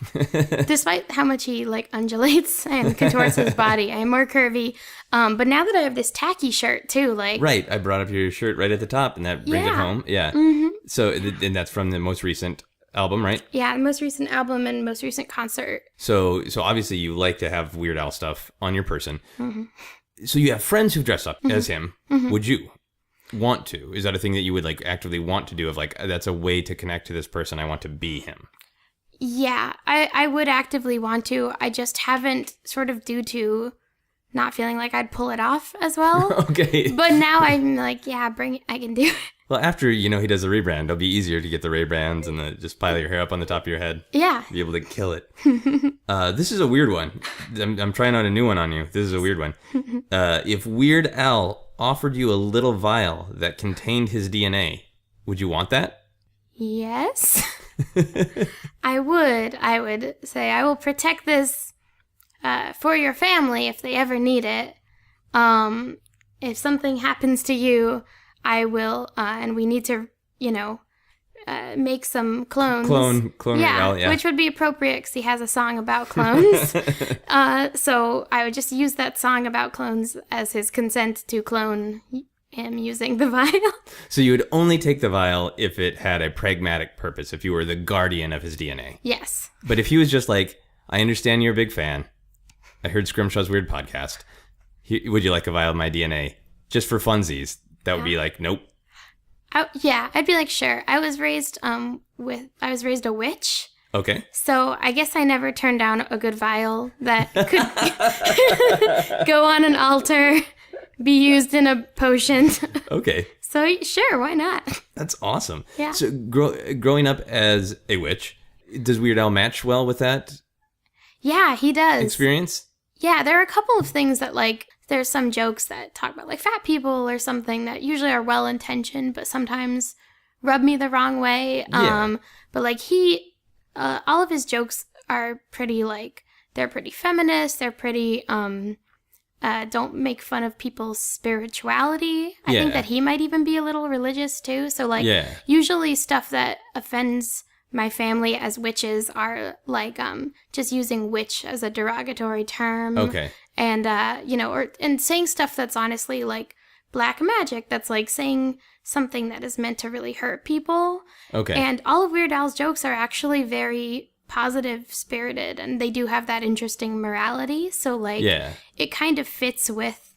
Despite how much he like undulates and contorts his body, I'm more curvy. But now that I have this tacky shirt too, like Right, I brought up your shirt right at the top, and that brings it home. Yeah. Mm-hmm. So, and that's from the most recent album, right? Yeah, most recent album and most recent concert. So obviously you like to have Weird Al stuff on your person. Mm-hmm. So you have friends who dress up as him. Mm-hmm. Would you want to? Is that a thing that you would like actively want to do? Of like, that's a way to connect to this person. I want to be him. Yeah, I would actively want to. I just haven't, sort of due to not feeling like I'd pull it off as well. Okay. But now I'm like, yeah, bring it. I can do it. Well, after, he does the rebrand, it'll be easier to get the Ray-Brands and just pile your hair up on the top of your head. Yeah. Be able to kill it. This is a weird one. I'm trying out a new one on you. This is a weird one. If Weird Al offered you a little vial that contained his DNA, would you want that? Yes. I would say I will protect this for your family if they ever need it. If something happens to you, I will, and we need to, make some clones. Clone yeah, which would be appropriate because he has a song about clones. So I would just use that song about clones as his consent to clone him using the vial. So you would only take the vial if it had a pragmatic purpose, if you were the guardian of his DNA. Yes. But if he was just like, I understand you're a big fan. I heard Scrimshaw's Weird podcast. Would you like a vial of my DNA? Just for funsies. That would be like, nope. I'd be like, sure. I was raised a witch. Okay. So I guess I never turned down a good vial that could go on an altar, be used in a potion. Okay. So sure, why not? That's awesome. Yeah. So growing up as a witch, does Weird Al match well with that? Yeah, he does. Experience? Yeah, there are a couple of things that there's some jokes that talk about like fat people or something that usually are well-intentioned, but sometimes rub me the wrong way. Yeah. But like all of his jokes are pretty they're pretty feminist. They're pretty, don't make fun of people's spirituality. I think that he might even be a little religious too. So usually stuff that offends my family as witches are just using witch as a derogatory term. Okay. And, and saying stuff that's honestly like black magic. That's like saying something that is meant to really hurt people. Okay. And all of Weird Al's jokes are actually very positive spirited, and they do have that interesting morality. So like, it kind of fits with,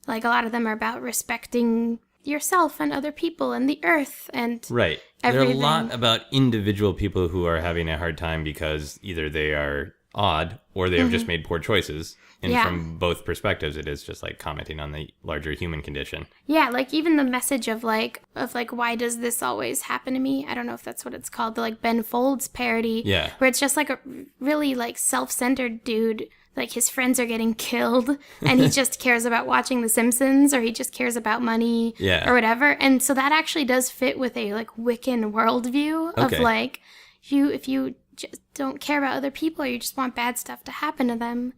like, a lot of them are about respecting yourself and other people and the earth and right. everything. There are a lot about individual people who are having a hard time because either they are odd or they have just made poor choices. And from both perspectives, it is just like commenting on the larger human condition. Yeah, like even the message of like why does this always happen to me? I don't know if that's what it's called. The like Ben Folds parody. Yeah. Where it's just like a really like self-centered dude. Like his friends are getting killed and he just cares about watching The Simpsons, or he just cares about money or whatever. And so that actually does fit with a like Wiccan worldview of like, if you just don't care about other people or you just want bad stuff to happen to them,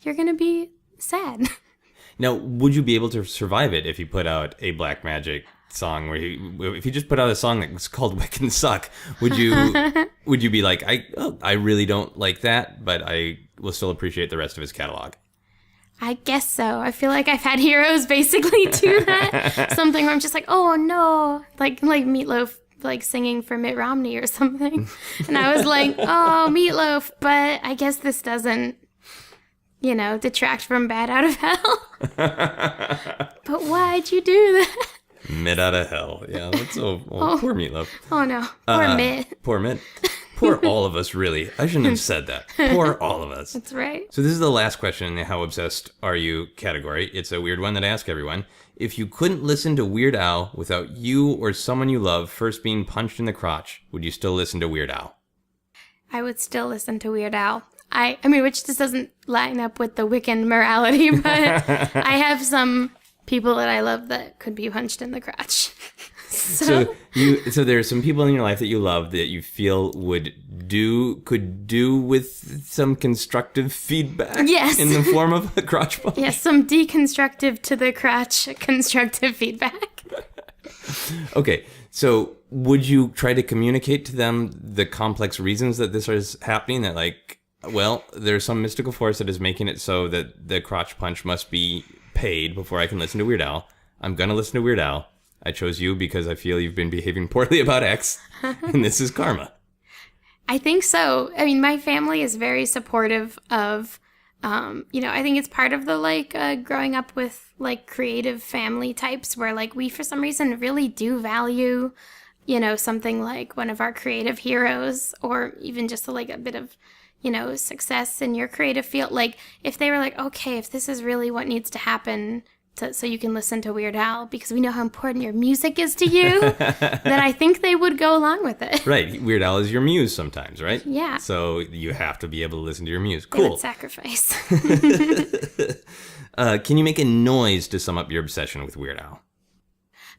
you're going to be sad. Now, would you be able to survive it if you put out a black magic song if you just put out a song that was called Wiccan Suck, would you be like, I really don't like that, but I will still appreciate the rest of his catalog? I guess so. I feel like I've had heroes basically do that. Something where I'm just like, oh no, like Meatloaf like singing for Mitt Romney or something. And I was like, oh, Meatloaf, but I guess this doesn't, detract from Bad Out of Hell. But why'd you do that? Mitt out of hell. Yeah, that's poor Meatloaf. Oh no, poor Mitt. Poor Mitt. Poor all of us, really. I shouldn't have said that. Poor all of us. That's right. So this is the last question in the How Obsessed Are You category. It's a weird one that I ask everyone. If you couldn't listen to Weird Al without you or someone you love first being punched in the crotch, would you still listen to Weird Al? I would still listen to Weird Al. I mean, which just doesn't line up with the Wiccan morality, but I have some people that I love that could be punched in the crotch. So there are some people in your life that you love that you feel could do with some constructive feedback. Yes. In the form of a crotch punch. Yes, some deconstructive to the crotch constructive feedback. Okay, so would you try to communicate to them the complex reasons that this is happening? That like, well, there's some mystical force that is making it so that the crotch punch must be paid before I can listen to Weird Al. I'm going to listen to Weird Al. I chose you because I feel you've been behaving poorly about X, and this is karma. I think so. I mean, my family is very supportive of, I think it's part of the, like, growing up with, like, creative family types where, like, we, for some reason, really do value, something like one of our creative heroes, or even just, like, a bit of, success in your creative field. Like, if they were like, okay, if this is really what needs to happen so you can listen to Weird Al because we know how important your music is to you, then I think they would go along with it. Right. Weird Al is your muse sometimes, right? Yeah. So you have to be able to listen to your muse. They Cool. would sacrifice. Can you make a noise to sum up your obsession with Weird Al?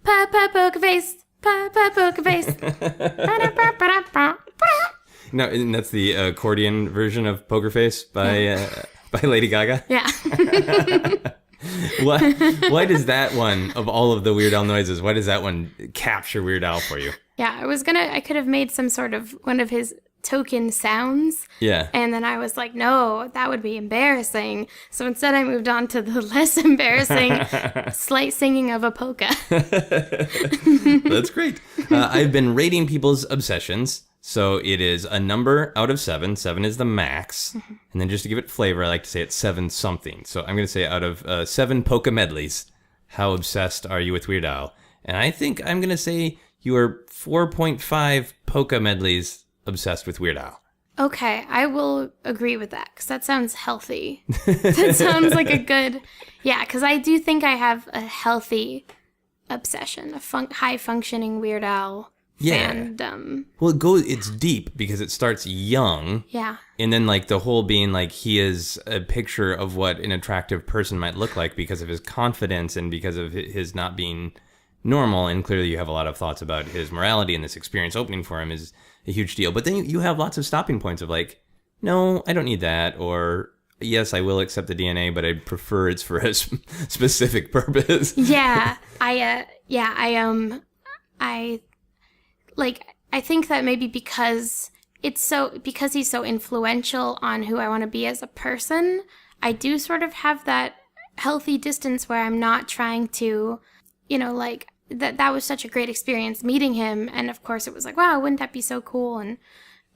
Papa poker face. Papa poker face. No, and that's the accordion version of Poker Face by Lady Gaga? Yeah. Why does that one, of all of the Weird Al noises, why does that one capture Weird Al for you? Yeah, I could have made some sort of one of his token sounds. Yeah. And then I was like, no, that would be embarrassing. So instead I moved on to the less embarrassing slight singing of a polka. That's great. I've been rating people's obsessions. So it is a number out of 7. 7 is the max. Mm-hmm. And then just to give it flavor, I like to say it's 7 something. So I'm going to say out of 7 polka medleys, how obsessed are you with Weird Al? And I think I'm going to say you are 4.5 polka medleys obsessed with Weird Al. Okay, I will agree with that because that sounds healthy. That sounds like a good... Yeah, because I do think I have a healthy obsession, a high-functioning Weird Al fandom. Well, it's deep because it starts young. Yeah. And then like the whole being like he is a picture of what an attractive person might look like because of his confidence and because of his not being normal. And clearly you have a lot of thoughts about his morality, and this experience opening for him is a huge deal. But then you have lots of stopping points of like, no, I don't need that. Or yes, I will accept the DNA, but I prefer it's for a specific purpose. Yeah. I think that maybe because he's so influential on who I want to be as a person, I do sort of have that healthy distance where I'm not trying to, that was such a great experience meeting him. And of course it was like, wow, wouldn't that be so cool? And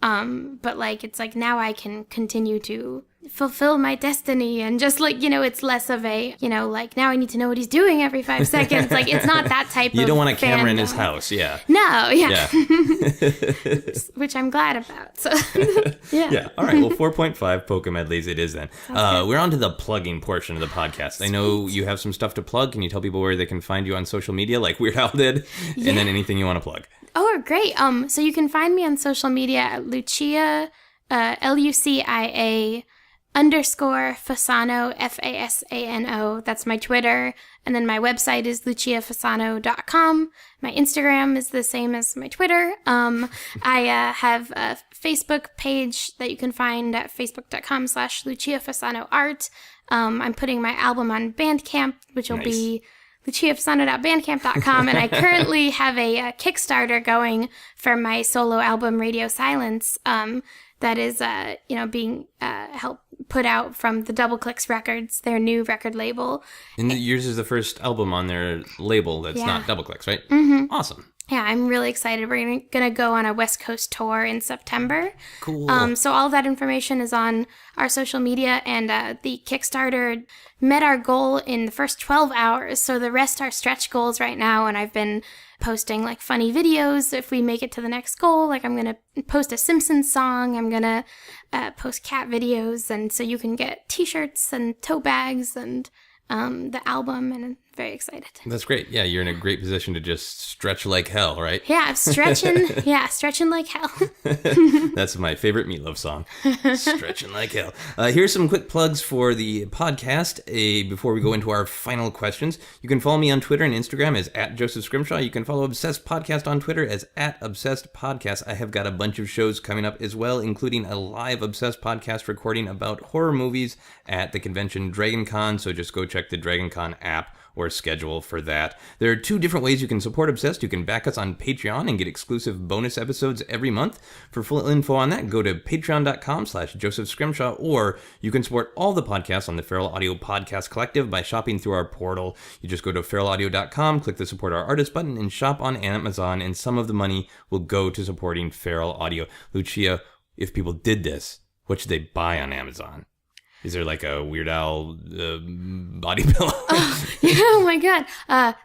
But like, it's like now I can continue to fulfill my destiny, and just like, it's less of a, like now I need to know what he's doing every 5 seconds. Like, it's not that type of You don't want a camera in fandom. his house, yeah. No, yeah. Yeah. Which I'm glad about. So, yeah. Yeah. All right. Well, 4.5 Polka Medleys it is then. We're on to the plugging portion of the podcast. I know you have some stuff to plug. Can you tell people where they can find you on social media like Weird Al did? Yeah. And then anything you want to plug. Oh, great. So you can find me on social media at Lucia, Lucia _Fasano, Fasano. That's my Twitter. And then my website is luciafasano.com. My Instagram is the same as my Twitter. I have a Facebook page that you can find at facebook.com/luciafasanoart. I'm putting my album on Bandcamp, which will be luciafasano.bandcamp.com, and I currently have a Kickstarter going for my solo album Radio Silence, that is being helped put out from the Double Clicks Records, their new record label. And yours is the first album on their label that's not Double Clicks, right? Mm-hmm. Awesome. Yeah, I'm really excited. We're going to go on a West Coast tour in September. Cool. So all of that information is on our social media, and the Kickstarter met our goal in the first 12 hours. So the rest are stretch goals right now, and I've been posting like funny videos if we make it to the next goal. Like, I'm going to post a Simpsons song. I'm going to post cat videos, and so you can get t-shirts and tote bags and the album, and I'm very excited. That's great. Yeah, you're in a great position to just stretch like hell, right? Yeah, I'm stretching. Stretching like hell. That's my favorite Meatloaf song. Stretching like hell. Here's some quick plugs for the podcast before we go into our final questions. You can follow me on Twitter and Instagram as @JosephScrimshaw. You can follow Obsessed Podcast on Twitter as @ObsessedPodcast. I have got a bunch of shows coming up as well, including a live Obsessed Podcast recording about horror movies at the convention DragonCon, so just go check the DragonCon app or schedule for that. There are 2 different ways you can support Obsessed. You can back us on Patreon and get exclusive bonus episodes every month. For full info on that, go to patreon.com/Joseph Scrimshaw, or you can support all the podcasts on the Feral Audio Podcast Collective by shopping through our portal. You just go to feralaudio.com, click the Support Our Artist button, and shop on Amazon, and some of the money will go to supporting Feral Audio. Lucia, if people did this, what should they buy on Amazon? Is there like a Weird Al body pillow? Oh my god.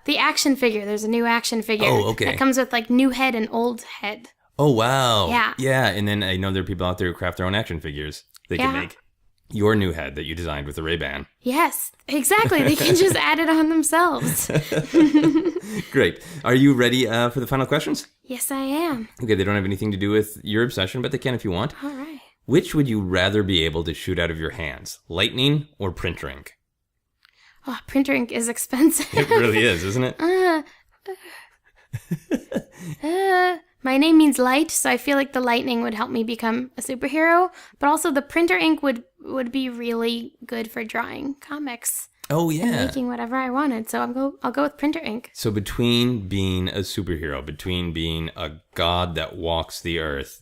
The action figure. There's a new action figure. Oh, okay. That comes with like new head and old head. Oh, wow. Yeah. Yeah, and then I know there are people out there who craft their own action figures. They can make your new head that you designed with the Ray-Ban. Yes, exactly. They can just add it on themselves. Great. Are you ready for the final questions? Yes, I am. Okay, they don't have anything to do with your obsession, but they can if you want. All right. Which would you rather be able to shoot out of your hands, lightning or printer ink? Oh, printer ink is expensive. It really is, isn't it? My name means light, so I feel like the lightning would help me become a superhero. But also the printer ink would be really good for drawing comics. Oh, yeah. And making whatever I wanted. So I'll go with printer ink. So between being a superhero, between being a god that walks the earth,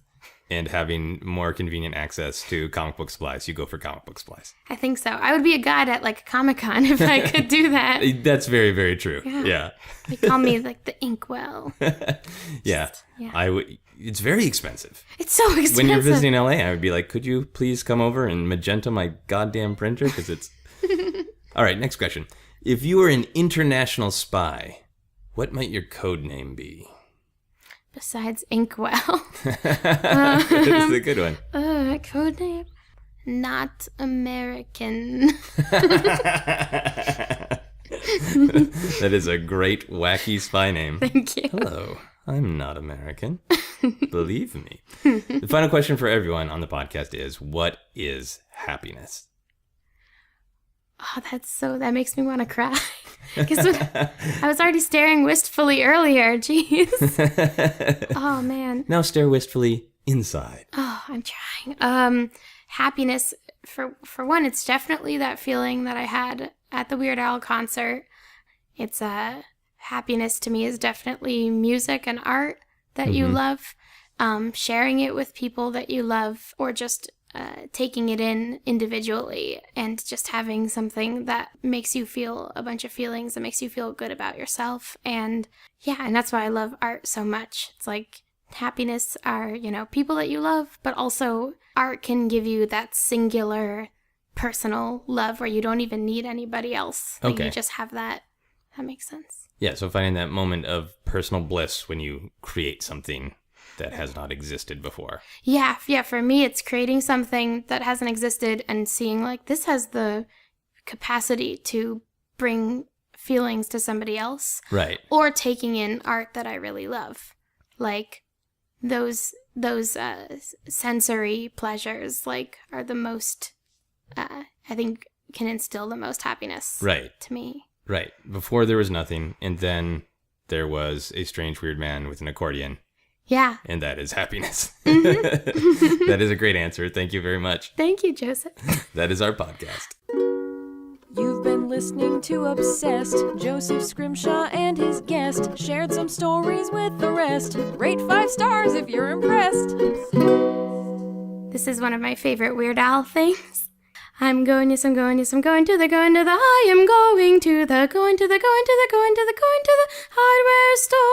and having more convenient access to comic book supplies, you go for comic book supplies. I think so. I would be a god at like Comic-Con if I could do that. That's very, very true. Yeah. They call me like the inkwell. Yeah. It's very expensive. It's so expensive. When you're visiting LA, I would be like, could you please come over and magenta my goddamn printer? Because it's... All right, next question. If you were an international spy, what might your code name be? Besides Inkwell. It's a good one. Code name? Not American. That is a great, wacky spy name. Thank you. Hello, I'm not American. Believe me. The final question for everyone on the podcast is, what is happiness? Oh, that makes me want to cry. Because I was already staring wistfully earlier. Jeez. Oh, man. Now stare wistfully inside. Oh, I'm trying. Happiness, for one, it's definitely that feeling that I had at the Weird Al concert. It's happiness to me is definitely music and art that you love. Sharing it with people that you love, or just taking it in individually, and just having something that makes you feel a bunch of feelings, that makes you feel good about yourself. And that's why I love art so much. It's like happiness are, people that you love, but also art can give you that singular personal love where you don't even need anybody else. Like Okay. You just have that. That makes sense. Yeah, so finding that moment of personal bliss when you create something that has not existed before. Yeah, for me, it's creating something that hasn't existed and seeing like this has the capacity to bring feelings to somebody else. Right. Or taking in art that I really love. Like those sensory pleasures like are the most, I think can instill the most happiness. Right. To me. Right. Before there was nothing, and then there was a strange weird man with an accordion. Yeah. And that is happiness. Mm-hmm. That is a great answer. Thank you very much. Thank you, Joseph. That is our podcast. You've been listening to Obsessed. Joseph Scrimshaw and his guest shared some stories with the rest. Rate 5 stars if you're impressed. This is one of my favorite Weird Al things. I'm going to the, I am going to the hardware store.